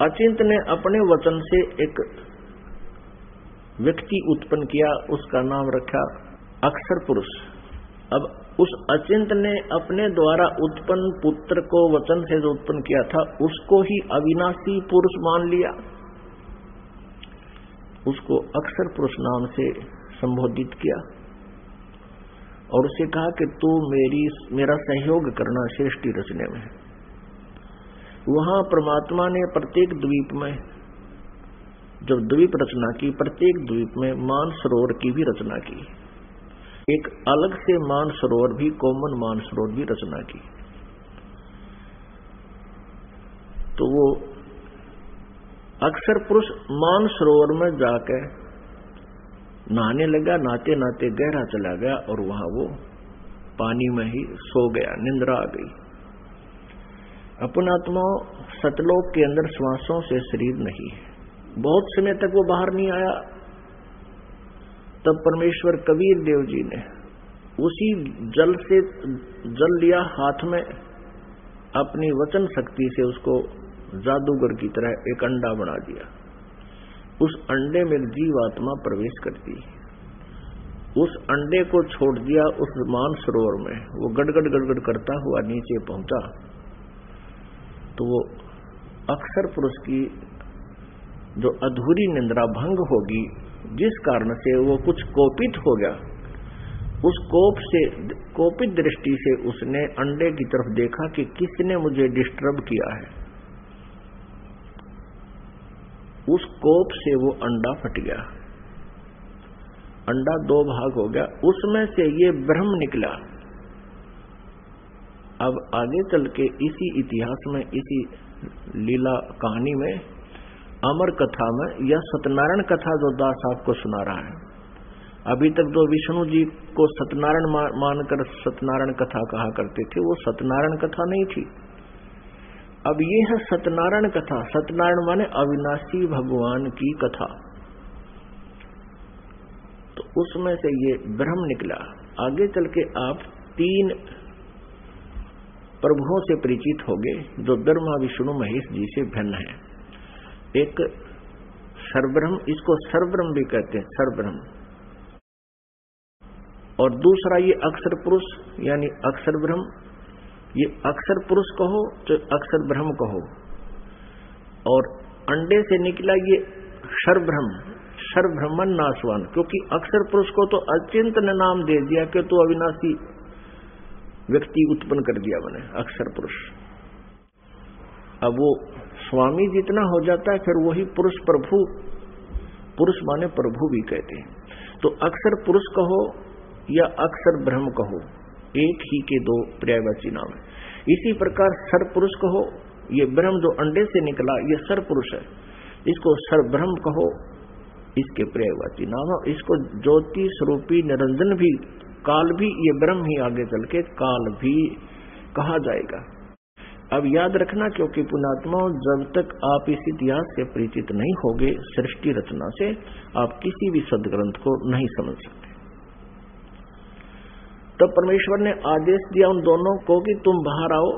अचिंत ने अपने वचन से एक व्यक्ति उत्पन्न किया, उसका नाम रखा अक्षर पुरुष। अब उस अचिंत ने अपने द्वारा उत्पन्न पुत्र को वचन से जो उत्पन्न किया था, उसको ही अविनाशी पुरुष मान लिया, उसको अक्षर पुरुष नाम से संबोधित किया, और उसे कहा कि तू मेरा सहयोग करना सृष्टि रचने में। वहां परमात्मा ने प्रत्येक द्वीप में जब द्वीप रचना की, प्रत्येक द्वीप में मानसरोवर की भी रचना की। एक अलग से मानसरोवर भी, कॉमन मानसरोवर भी रचना की। तो वो अक्षर पुरुष मानसरोवर में जाकर नहाने लगा, नहाते नहाते गहरा चला गया, और वहां वो पानी में ही सो गया, निंद्रा आ गई। अपनात्माओं, सतलोक के अंदर श्वासों से शरीर नहीं है। बहुत समय तक वो बाहर नहीं आया। तब परमेश्वर कबीर देव जी ने उसी जल से जल लिया हाथ में, अपनी वचन शक्ति से उसको जादूगर की तरह एक अंडा बना दिया। उस अंडे में जीवात्मा प्रवेश करती, उस अंडे को छोड़ दिया उस मानसरोवर में। वो गड़गड़ गड़गड़ करता हुआ नीचे पहुंचा, तो वो अक्षर पुरुष की जो अधूरी निंद्रा भंग होगी, जिस कारण से वो कुछ कोपित हो गया, उस कोपित दृष्टि से उसने अंडे की तरफ देखा कि किसने मुझे डिस्टर्ब किया है। उस कोप से वो अंडा फट गया, अंडा 2 भाग हो गया, उसमें से ये ब्रह्म निकला। अब आगे चल के इसी इतिहास में, इसी लीला कहानी में, अमर कथा में, या सत्यनारायण कथा जो दास आपको सुना रहा है, अभी तक जो विष्णु जी को सत्यनारायण मानकर सत्यनारायण कथा कहा करते थे, वो सत्यनारायण कथा नहीं थी। अब ये है सत्यनारायण कथा। सत्यनारायण माने अविनाशी भगवान की कथा। तो उसमें से ये ब्रह्म निकला। आगे चल के आप 3 प्रभुओं से परिचित होंगे जो ब्रह्मा विष्णु महेश जी से भिन्न है। एक सर्वब्रह्म, इसको सर्वब्रह्म भी कहते हैं, सर्वब्रह्म, और दूसरा ये अक्षर पुरुष यानी अक्षर ब्रह्म। ये अक्षर पुरुष कहो तो अक्षर ब्रह्म कहो, और अंडे से निकला ये सर्वब्रह्म, सर्वब्रह्मन नाशवान, क्योंकि अक्षर पुरुष को तो अचिंत ने नाम दे दिया कि तो अविनाशी व्यक्ति उत्पन्न कर दिया मैंने, अक्षर पुरुष। अब वो स्वामी जितना हो जाता है, फिर वही पुरुष प्रभु, पुरुष माने प्रभु भी कहते हैं। तो अक्षर पुरुष कहो या अक्षर ब्रह्म कहो, एक ही के 2 पर्यायवाची नाम है। इसी प्रकार सर पुरुष कहो, ये ब्रह्म जो अंडे से निकला ये सर पुरुष है, इसको सर ब्रह्म कहो इसके पर्यायवाची नाम। इसको ज्योति स्वरूपी निरंजन भी, काल भी, ये ब्रह्म ही आगे चल के काल भी कहा जाएगा। अब याद रखना, क्योंकि पुण्यात्माओं, जब तक आप इस इतिहास से परिचित नहीं होगे सृष्टि रचना से, आप किसी भी सदग्रंथ को नहीं समझ सकते। तो परमेश्वर ने आदेश दिया उन दोनों को कि तुम बाहर आओ।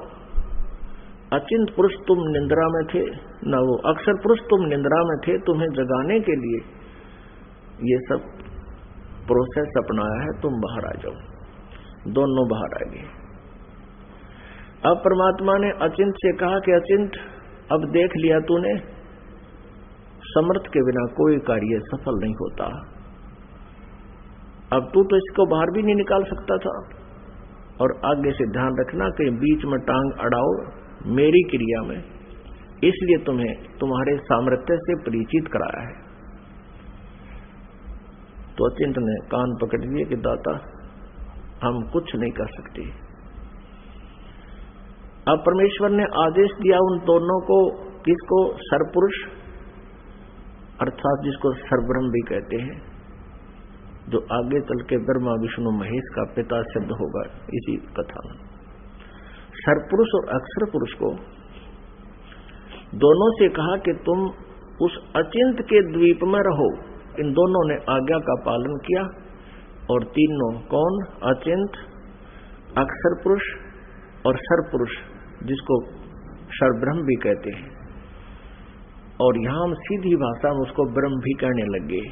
अचिंत पुरुष तुम निंद्रा में थे, न वो अक्षर पुरुष तुम निंद्रा में थे, तुम्हें जगाने के लिए ये सब प्रोसेस अपनाया है, तुम बाहर आ जाओ। दोनों बाहर आ गए। अब परमात्मा ने अचिंत से कहा कि अचिंत, अब देख लिया तूने, समर्थ के बिना कोई कार्य सफल नहीं होता। अब तू तो इसको बाहर भी नहीं निकाल सकता था, और आगे से ध्यान रखना कि बीच में टांग अड़ाओ मेरी क्रिया में, इसलिए तुम्हें तुम्हारे सामर्थ्य से परिचित कराया है। तो अचिंत ने कान पकड़ लिए कि दाता हम कुछ नहीं कर सकते। अब परमेश्वर ने आदेश दिया उन दोनों को, किसको? सरपुरुष, अर्थात जिसको सरब्रह्म भी कहते हैं, जो आगे चल के ब्रह्मा विष्णु महेश का पिता शब्द होगा इसी कथा में। सरपुरुष और अक्षर पुरुष को दोनों से कहा कि तुम उस अचिंत के द्वीप में रहो। इन दोनों ने आज्ञा का पालन किया, और तीनों कौन? अचिंत, अक्षर पुरुष और सरपुरुष, जिसको सरब्रह्म भी कहते हैं। और यहां हम सीधी भाषा में उसको ब्रह्म भी कहने लगे।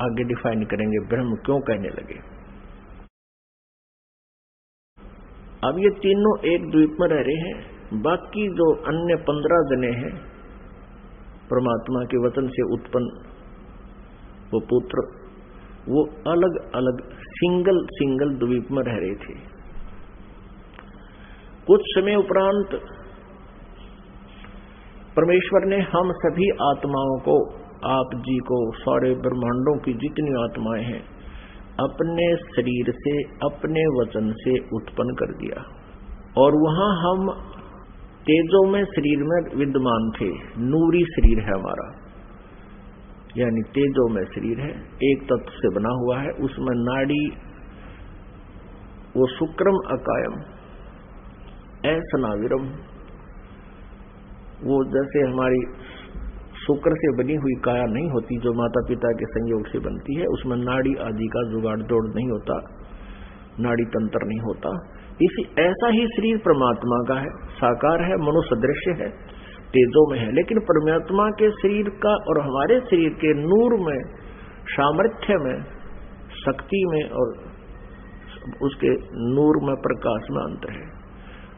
आगे डिफाइन करेंगे ब्रह्म क्यों कहने लगे। अब ये तीनों एक द्वीप में रह रहे हैं। बाकी जो अन्य 15 जने हैं, परमात्मा के वचन से उत्पन्न वो पुत्र, वो अलग अलग सिंगल द्वीप में रह रहे थे। कुछ समय उपरांत परमेश्वर ने हम सभी आत्माओं को, आप जी को, सारे ब्रह्मांडों की जितनी आत्माएं हैं, अपने शरीर से, अपने वचन से उत्पन्न कर दिया। और वहां हम तेजोमय शरीर में विद्यमान थे। नूरी शरीर है हमारा, यानी तेजोमय शरीर है, एक तत्व से बना हुआ है। उसमें नाड़ी, वो शुक्रम अकायम ऐसनाविरम, वो जैसे हमारी शुक्र से बनी हुई काया नहीं होती जो माता पिता के संयोग से बनती है, उसमें नाड़ी आदि का जुगाड़ जोड़ नहीं होता, नाड़ी तंत्र नहीं होता। इसी ऐसा ही शरीर परमात्मा का है, साकार है, मनुष्य दृश्य है, तेजों में है। लेकिन परमात्मा के शरीर का और हमारे शरीर के नूर में, सामर्थ्य में, शक्ति में और उसके नूर में, प्रकाश में अंतर है।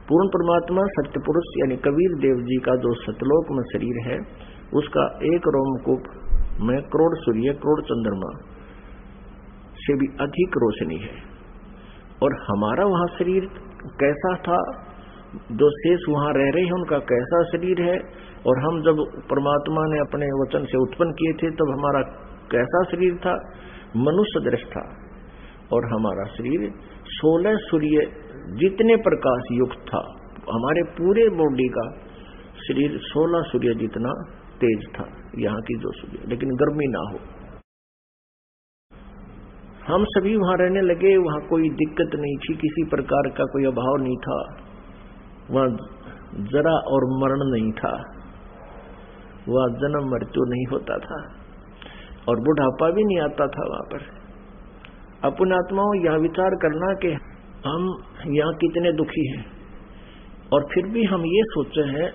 पूर्ण परमात्मा सत्य पुरुष यानी कबीर देव जी का जो सतलोक में शरीर है, उसका एक रोमकूप में करोड़ सूर्य, करोड़ चंद्रमा से भी अधिक रोशनी है। और हमारा वहां शरीर कैसा था, जो शेष वहां रह रहे हैं उनका कैसा शरीर है, और हम जब परमात्मा ने अपने वचन से उत्पन्न किए थे तब हमारा कैसा शरीर था, मनुष्य दृश्य था। और हमारा शरीर 16 सूर्य जितने प्रकाश युक्त था। हमारे पूरे बॉडी का शरीर 16 सूर्य जितना तेज था, यहाँ की जो सूर्य, लेकिन गर्मी ना हो। हम सभी वहां रहने लगे। वहां कोई दिक्कत नहीं थी, किसी प्रकार का कोई अभाव नहीं था। वहां जरा और मरण नहीं था, वहां जन्म मृत्यु नहीं होता था, और बुढ़ापा भी नहीं आता था वहां पर। अपने आत्माओं यह विचार करना कि हम यहाँ कितने दुखी हैं, और फिर भी हम ये सोचे हैं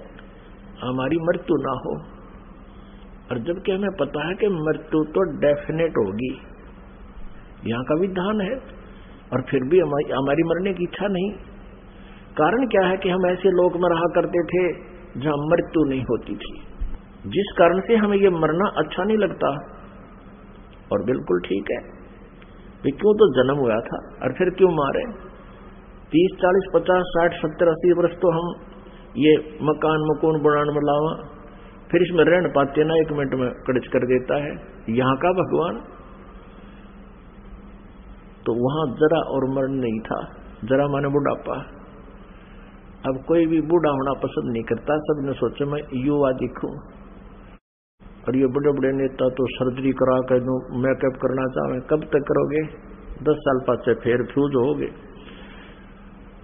हमारी मृत्यु ना हो। और जबकि हमें पता है कि मृत्यु तो डेफिनेट होगी, यहाँ का विधान है, और फिर भी हमारी मरने की इच्छा नहीं। कारण क्या है कि हम ऐसे लोक में रहा करते थे जहां मृत्यु नहीं होती थी, जिस कारण से हमें ये मरना अच्छा नहीं लगता। और बिल्कुल ठीक है, क्यों तो जन्म हुआ था, और फिर क्यों मारे। 30, 40, 50, 60, 70, 80 वर्ष तो हम ये मकान मकून बनाने में लावा, फिर इसमें रहने पाते ना, 1 मिनट में कड़च कर देता है यहाँ का भगवान। तो वहां जरा और मरण नहीं था, जरा माने बुढ़ापा। अब कोई भी बूढ़ा होना पसंद नहीं करता, सबने सोचा मैं युवा दिखूं। और ये बड़े बड़े नेता तो सर्जरी करा कर मेकअप करना चाहे, कब तक करोगे? 10 साल पाछे फिर फ्यूज होगे।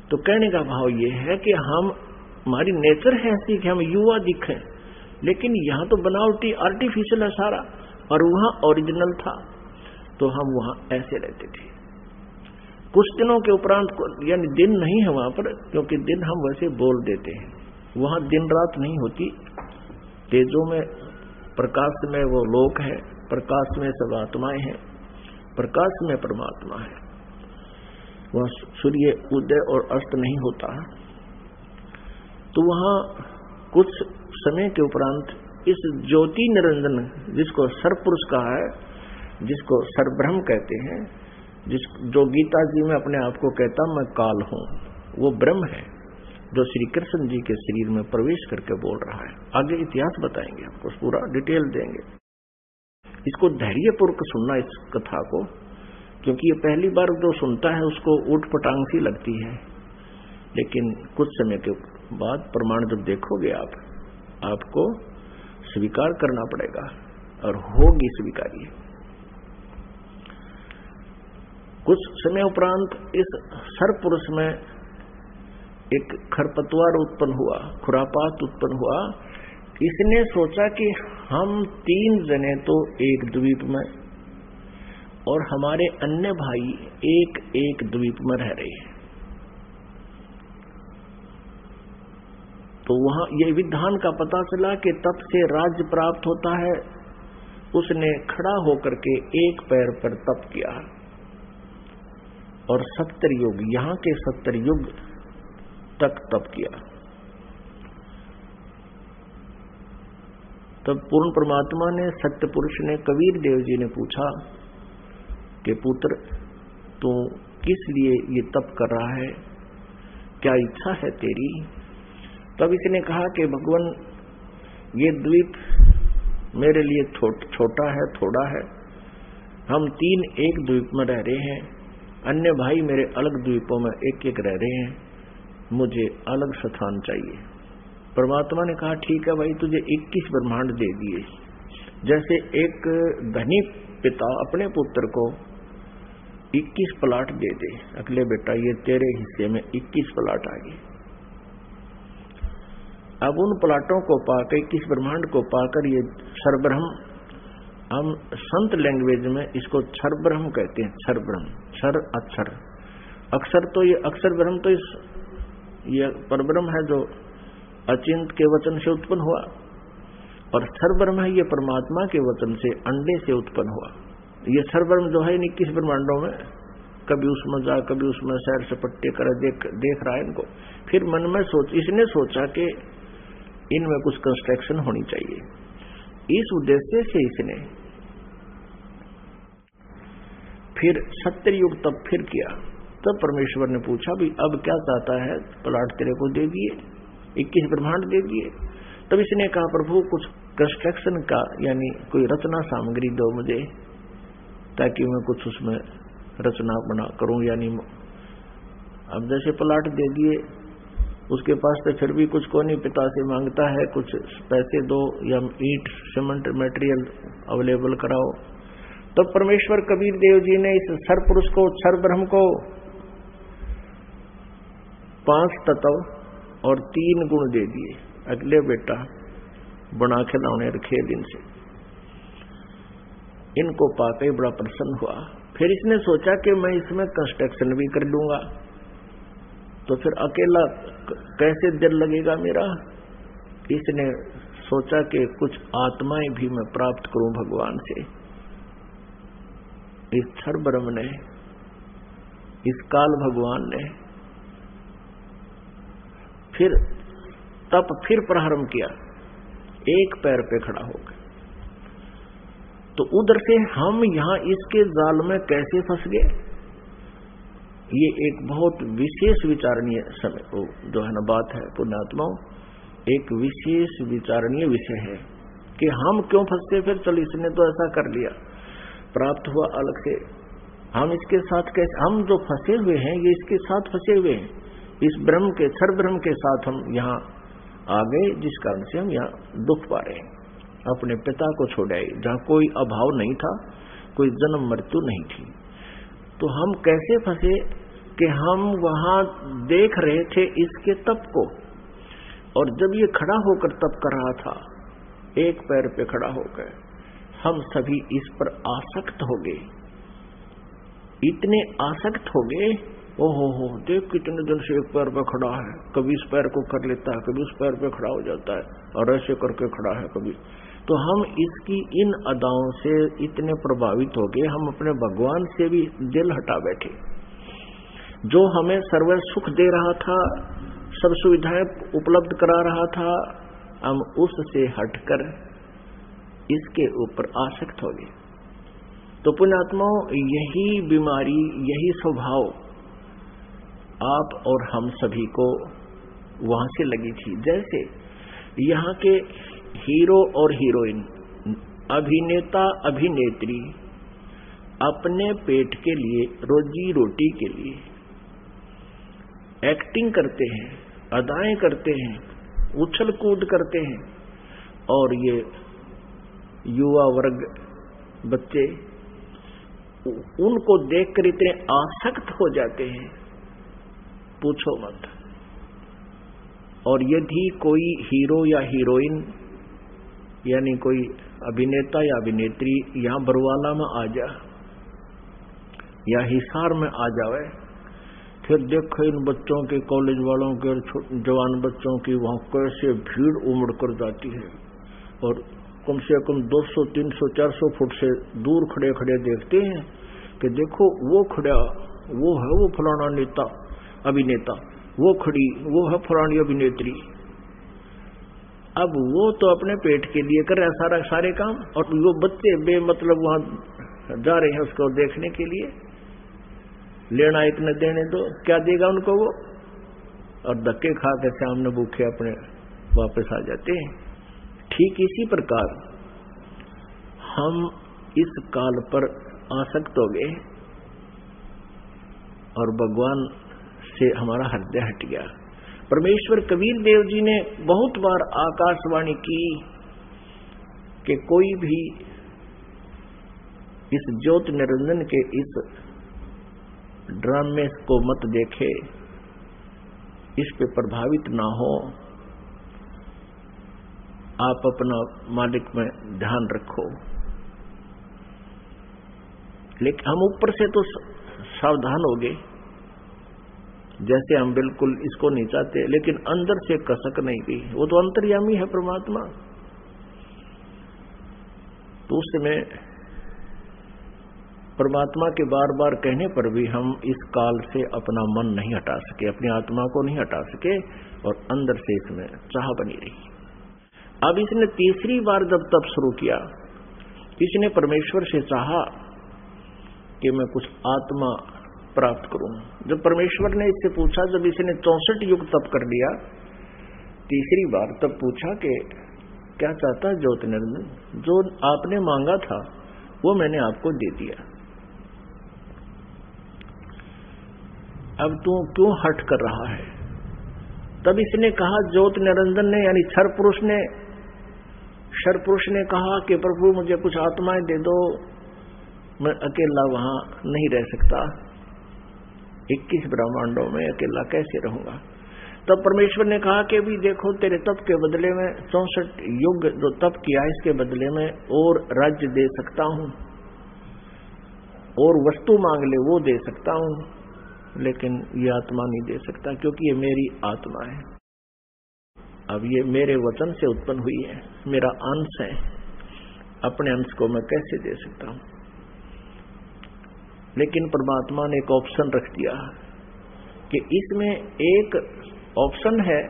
तो कहने का भाव ये है कि हमारी नेचर है ऐसी कि हम युवा दिखें, लेकिन यहाँ तो बनावटी आर्टिफिशियल है सारा, और वहां ओरिजिनल था, तो हम वहां ऐसे रहते थे। कुछ दिनों के उपरांत, यानी दिन नहीं है वहां पर, क्योंकि दिन हम वैसे बोल देते हैं, वहां दिन रात नहीं होती। तेजों में, प्रकाश में वो लोक है, प्रकाश में सब आत्माएं हैं, प्रकाश में परमात्मा है। वहां सूर्य उदय और अस्त नहीं होता। तो वहां कुछ समय के उपरांत इस ज्योति निरंजन, जिसको सरपुरुष कहा है, जिसको सरब्रह्म कहते हैं, जो गीता जी में अपने आप को कहता मैं काल हूं, वो ब्रह्म है जो श्री कृष्ण जी के शरीर में प्रवेश करके बोल रहा है। आगे इतिहास बताएंगे, आपको पूरा डिटेल देंगे। इसको धैर्यपूर्वक सुनना इस कथा को, क्योंकि ये पहली बार जो सुनता है उसको ऊट पटांग सी लगती है, लेकिन कुछ समय के बाद प्रमाण जब देखोगे आपको स्वीकार करना पड़ेगा, और होगी स्वीकार्य। कुछ समय उपरांत इस सरपुरुष में एक खरपतवार उत्पन्न हुआ, खुरापात उत्पन्न हुआ। इसने सोचा कि हम 3 जने तो एक द्वीप में, और हमारे अन्य भाई एक द्वीप में रह रहे हैं, तो वहां ये विधान का पता चला कि तप से राज्य प्राप्त होता है। उसने खड़ा होकर के एक पैर पर तप किया, और 70 युग, यहां के 70 युग तक तप किया। तब पूर्ण परमात्मा ने, सत्य पुरुष ने, कबीर देव जी ने पूछा कि पुत्र, तू किस लिए ये तप कर रहा है, क्या इच्छा है तेरी? तब इसने कहा कि भगवान, ये द्वीप मेरे लिए छोटा है, थोड़ा है, हम 3 एक द्वीप में रह रहे हैं, अन्य भाई मेरे अलग द्वीपों में एक रह रहे हैं, मुझे अलग स्थान चाहिए। परमात्मा ने कहा ठीक है भाई, तुझे 21 ब्रह्मांड दे दिए। जैसे एक धनी पिता अपने पुत्र को 21 प्लाट दे दे, अगले बेटा ये तेरे हिस्से में 21 प्लाट आ गए। अब उन प्लाटों को पाकर, 21 ब्रह्मांड को पाकर, ये क्षरब्रह्म, हम संत लैंग्वेज में इसको क्षर ब्रह्म कहते हैं। क्षर ब्रह्म, क्षर अक्षर, अक्षर तो ये अक्षर ब्रह्म तो ये परब्रह्म है जो अचिंत के वचन से उत्पन्न हुआ, और क्षर ब्रह्म है ये परमात्मा के वचन से, अंडे से उत्पन्न हुआ। ये क्षर ब्रह्म जो है 21 ब्रह्मांडों में, कभी उसमें जा, कभी उसमें सैर सपट्टे कर देख रहा है इनको। फिर मन में इसने सोचा कि इनमें कुछ कंस्ट्रक्शन होनी चाहिए। इस उद्देश्य से इसने फिर 70 युग तब फिर किया। तब परमेश्वर ने पूछा भी अब क्या चाहता है? प्लाट तेरे को दे दिए, 21 ब्रह्मांड दे दिए। तब इसने कहा प्रभु कुछ कंस्ट्रक्शन का, यानी कोई रचना सामग्री दो मुझे, ताकि मैं कुछ उसमें रचना बना करूं। यानी अब जैसे प्लाट दे दिए, उसके पास तो फिर भी कुछ को नहीं, पिता से मांगता है कुछ पैसे दो या ईंट सीमेंट मटेरियल अवेलेबल कराओ। तब तो परमेश्वर कबीर देव जी ने इस सरपुरुष को, क्षर ब्रह्म को 5 तत्व और 3 गुण दे दिए। अगले बेटा बना खिलौने रखे दिन से, इनको पाकर बड़ा प्रसन्न हुआ। फिर इसने सोचा कि मैं इसमें कंस्ट्रक्शन भी कर लूंगा, तो फिर अकेला कैसे दिल लगेगा मेरा। इसने सोचा कि कुछ आत्माएं भी मैं प्राप्त करूं भगवान से। इस क्षर ब्रह्म ने, इस काल भगवान ने फिर तप फिर प्रारंभ किया, एक पैर पे खड़ा होकर। तो उधर से हम यहां इसके जाल में कैसे फंस गए, ये एक बहुत विशेष विचारणीय समय जो है ना बात है पुण्यात्माओं, एक विशेष विचारणीय विषय है कि हम क्यों फंसते। फिर चलो इसने तो ऐसा कर लिया, प्राप्त हुआ अलग से, हम इसके साथ कैसे, हम जो फंसे हुए हैं ये इसके साथ फंसे हुए हैं, इस ब्रह्म के, क्षर ब्रह्म के साथ हम यहाँ आ गए, जिस कारण से हम यहाँ दुख पा रहे हैं। अपने पिता को छोड़ आई, जहां कोई अभाव नहीं था, कोई जन्म मृत्यु नहीं थी। तो हम कैसे फंसे कि हम वहां देख रहे थे इसके तप को, और जब ये खड़ा होकर तप कर रहा था, एक पैर पे खड़ा होकर, हम सभी इस पर आसक्त हो गए, इतने आसक्त हो गए। ओहो हो, देख कितने दिन से एक पैर पे खड़ा है, कभी इस पैर को कर लेता है, कभी उस पैर पे खड़ा हो जाता है, और ऐसे करके खड़ा है कभी। तो हम इसकी इन अदाओं से इतने प्रभावित हो गए, हम अपने भगवान से भी दिल हटा बैठे। जो हमें सर्व सुख दे रहा था, सब सुविधाएं उपलब्ध करा रहा था, हम उससे हटकर इसके ऊपर आसक्त हो गए। तो पुण्यात्माओं, यही बीमारी, यही स्वभाव आप और हम सभी को वहां से लगी थी। जैसे यहाँ के हीरो और हीरोइन, अभिनेता अभिनेत्री अपने पेट के लिए, रोजी रोटी के लिए एक्टिंग करते हैं, अदाएं करते हैं, उछल कूद करते हैं, और ये युवा वर्ग बच्चे उनको देखकर इतने आसक्त हो जाते हैं, पूछो मत। और यदि कोई हीरो या हीरोइन, यानी कोई अभिनेता या अभिनेत्री यहां बरवाला में आ जा या हिसार में आ जावे, फिर देखो इन बच्चों के, कॉलेज वालों के और जवान बच्चों की वहां कैसे भीड़ उमड़ कर जाती है, और कम से कम 200, 300, 400 फुट से दूर खड़े खड़े देखते हैं कि देखो वो खड़ा, वो है वो फलाना नेता अभिनेता, वो खड़ी, वो है फलानी अभिनेत्री। अब वो तो अपने पेट के लिए कर रहा है सारे काम, और वो बच्चे बेमतलब वहां जा रहे हैं उसको देखने के लिए। लेना एक न देने दो, क्या देगा उनको वो, और धक्के खा के सामने भूखे अपने वापस आ जाते हैं। ठीक इसी प्रकार हम इस काल पर आसक्त हो गए और भगवान से हमारा हृदय हट गया। परमेश्वर कबीर देव जी ने बहुत बार आकाशवाणी की कि कोई भी इस ज्योति निरंजन के इस ड्रामे को मत देखे, इस पे प्रभावित ना हो, आप अपना मालिक में ध्यान रखो। लेकिन हम ऊपर से तो सावधान हो गए, जैसे हम बिल्कुल इसको नहीं चाहते, लेकिन अंदर से कसक नहीं गई। वो तो अंतर्यामी है परमात्मा। तो उस समय परमात्मा के बार बार कहने पर भी हम इस काल से अपना मन नहीं हटा सके, अपनी आत्मा को नहीं हटा सके, और अंदर से इसमें चाह बनी रही। अब इसने तीसरी बार जब तप शुरू किया, इसने परमेश्वर से चाहा कि मैं कुछ आत्मा प्राप्त करूं। जब परमेश्वर ने इससे पूछा, जब इसने 64 युग तप कर लिया तीसरी बार, तब पूछा कि क्या चाहता है ज्योति निरंजन? जो आपने मांगा था वो मैंने आपको दे दिया, अब तू क्यों हट कर रहा है? तब इसने कहा, ज्योति निरंजन ने यानी क्षर पुरुष ने कहा कि प्रभु मुझे कुछ आत्माएं दे दो, मैं अकेला वहां नहीं रह सकता, 21 ब्रह्मांडों में अकेला कैसे रहूंगा। तब परमेश्वर ने कहा कि भी देखो, तेरे तप के बदले में 64 युग जो तप किया, इसके बदले में और राज्य दे सकता हूं, और वस्तु मांग ले वो दे सकता हूं, लेकिन ये आत्मा नहीं दे सकता, क्योंकि ये मेरी आत्मा है। अब ये मेरे वचन से उत्पन्न हुई है, मेरा अंश है, अपने अंश को मैं कैसे दे सकता हूं? लेकिन परमात्मा ने एक ऑप्शन रख दिया कि इसमें एक ऑप्शन है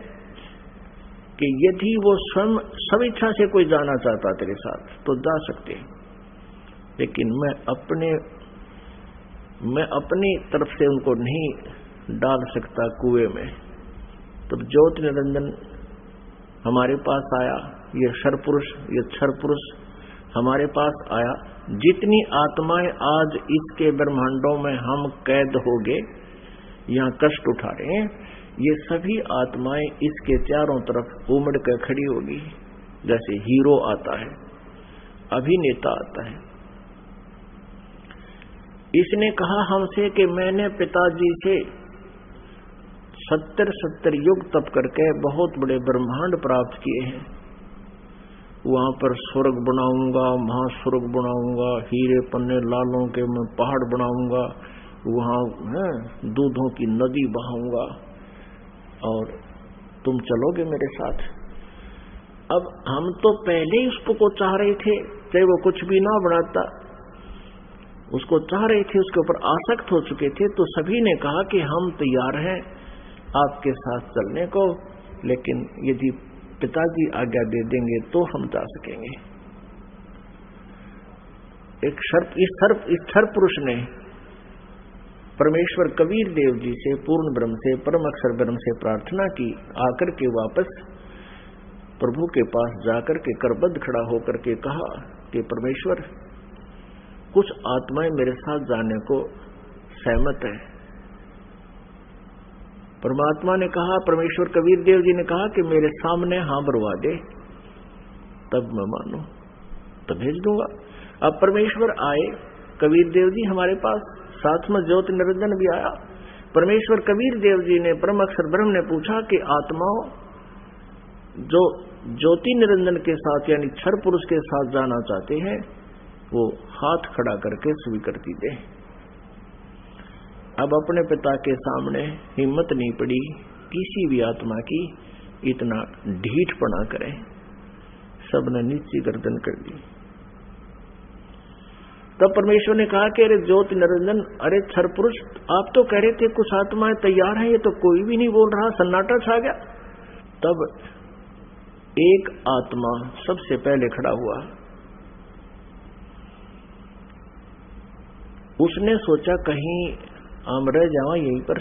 कि यदि वो स्वयं स्वेच्छा से कोई जाना चाहता तेरे साथ तो जा सकते, लेकिन मैं अपनी तरफ से उनको नहीं डाल सकता कुएं में। तब ज्योति निरंजन हमारे पास आया, ये क्षर पुरुष हमारे पास आया। जितनी आत्माएं आज इसके ब्रह्मांडों में हम कैद हो गए, यहाँ कष्ट उठा रहे हैं, ये सभी आत्माएं इसके चारों तरफ उमड़ कर खड़ी होगी जैसे हीरो आता है, अभिनेता आता है। इसने कहा हमसे कि मैंने पिताजी से 70 युग तप करके बहुत बड़े ब्रह्मांड प्राप्त किए हैं। वहां पर स्वर्ग बनाऊंगा, महास्वर्ग बनाऊंगा, हीरे पन्ने लालों के मैं पहाड़ बनाऊंगा, वहां दूधों की नदी बहाऊंगा और तुम चलोगे मेरे साथ। अब हम तो पहले ही उसको चाह रहे थे, चाहे वो कुछ भी ना बनाता, उसको चाह रहे थे, उसके ऊपर आसक्त हो चुके थे। तो सभी ने कहा कि हम तैयार हैं आपके साथ चलने को, लेकिन यदि पिताजी आज्ञा दे देंगे तो हम जा सकेंगे। इस क्षर पुरुष ने परमेश्वर कबीर देव जी से, पूर्ण ब्रह्म से, परम अक्षर ब्रह्म से प्रार्थना की। आकर के वापस प्रभु के पास जाकर के करबद्ध खड़ा होकर के कहा कि परमेश्वर, कुछ आत्माएं मेरे साथ जाने को सहमत है। परमात्मा ने कहा, परमेश्वर कबीर देव जी ने कहा कि मेरे सामने हाँ भरवा दे, तब मैं मानू, तब भेज दूंगा। अब परमेश्वर आए, कबीर देव जी हमारे पास, साथ में ज्योति निरंजन भी आया। परमेश्वर कबीर देव जी ने, परम अक्षर ब्रह्म ने पूछा कि आत्माओं जो ज्योति निरंजन के साथ यानी क्षर पुरुष के साथ जाना चाहते हैं, वो हाथ खड़ा करके स्वीकृति दे। अब अपने पिता के सामने हिम्मत नहीं पड़ी किसी भी आत्मा की इतना ढीठपना करे, सबने नीची गर्दन कर दी। तब परमेश्वर ने कहा कि अरे ज्योति निरंजन, अरे क्षर पुरुष, आप तो कह रहे थे कुछ आत्माएं तैयार हैं, ये तो कोई भी नहीं बोल रहा, सन्नाटा छा गया। तब एक आत्मा सबसे पहले खड़ा हुआ। उसने सोचा कहीं हम रह जाओ यहीं पर।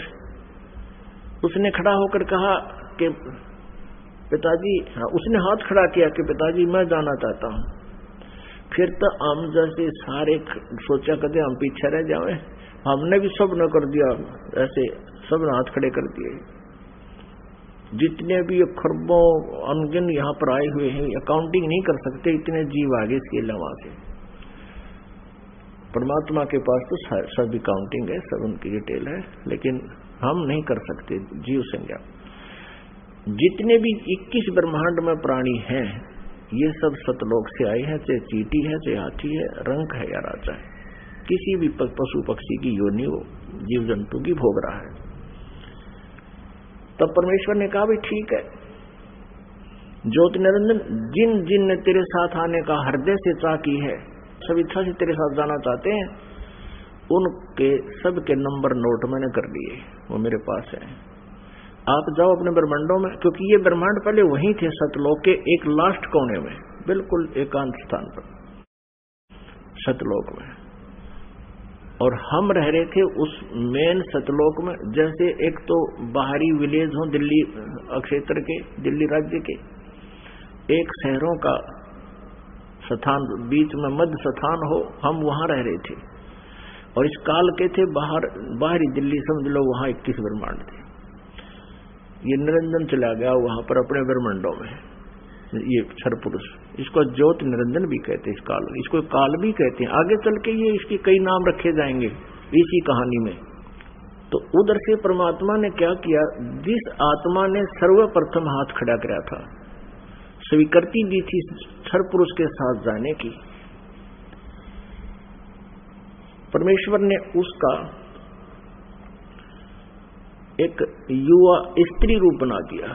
उसने खड़ा होकर कहा कि पिताजी, उसने हाथ खड़ा किया कि पिताजी मैं जाना चाहता हूं। फिर तो हम जैसे सारे सोचा कदे हम पीछे रह जाए, हमने भी सब न कर दिया, ऐसे सब ने हाथ खड़े कर दिए। जितने भी खरबों अनगिन यहाँ पर आए हुए हैं, अकाउंटिंग नहीं कर सकते, इतने जीव आगे इसके अलावा से। परमात्मा के पास तो सब अकाउंटिंग है, सब उनकी डिटेल है, लेकिन हम नहीं कर सकते जीव संज्ञा। जितने भी 21 ब्रह्मांड में प्राणी हैं, ये सब सतलोक से आए हैं, चाहे चींटी है, चाहे हाथी है, रंक है या राजा है, किसी भी पशु पक्षी की योनि हो, जीव जंतु की भोग रहा है। तब परमेश्वर ने कहा भी ठीक है ज्योति निरंजन, जिन जिन ने तेरे साथ आने का हृदय से चाह की है, सब इच्छा से तेरे साथ जाना चाहते हैं, उनके सबके नंबर नोट मैंने कर लिए, वो मेरे पास है। आप जाओ अपने ब्रह्मांडों में, क्योंकि ये ब्रह्मांड पहले वहीं थे सतलोक के एक लास्ट कोने में, बिल्कुल एकांत स्थान पर सतलोक में, और हम रह रहे थे उस मेन सतलोक में। जैसे एक तो बाहरी विलेज हो दिल्ली क्षेत्र के, दिल्ली राज्य के एक शहरों का स्थान, बीच में मध्य स्थान हो, हम वहां रह रहे थे। और इस काल के थे बाहरी दिल्ली, समझ लो वहां 21 ब्रह्मांड थे। ये निरंजन चला गया वहां पर अपने ब्रह्मांडों में, ये क्षर पुरुष, इसको ज्योति निरंजन भी कहते हैं, इस काल, इसको काल भी कहते हैं। आगे चल के ये इसके कई नाम रखे जाएंगे इसी कहानी में। तो उधर से परमात्मा ने क्या किया, जिस आत्मा ने सर्वप्रथम हाथ खड़ा कराया था, स्वीकृति दी थी क्षर पुरुष के साथ जाने की, परमेश्वर ने उसका एक युवा स्त्री रूप बना दिया।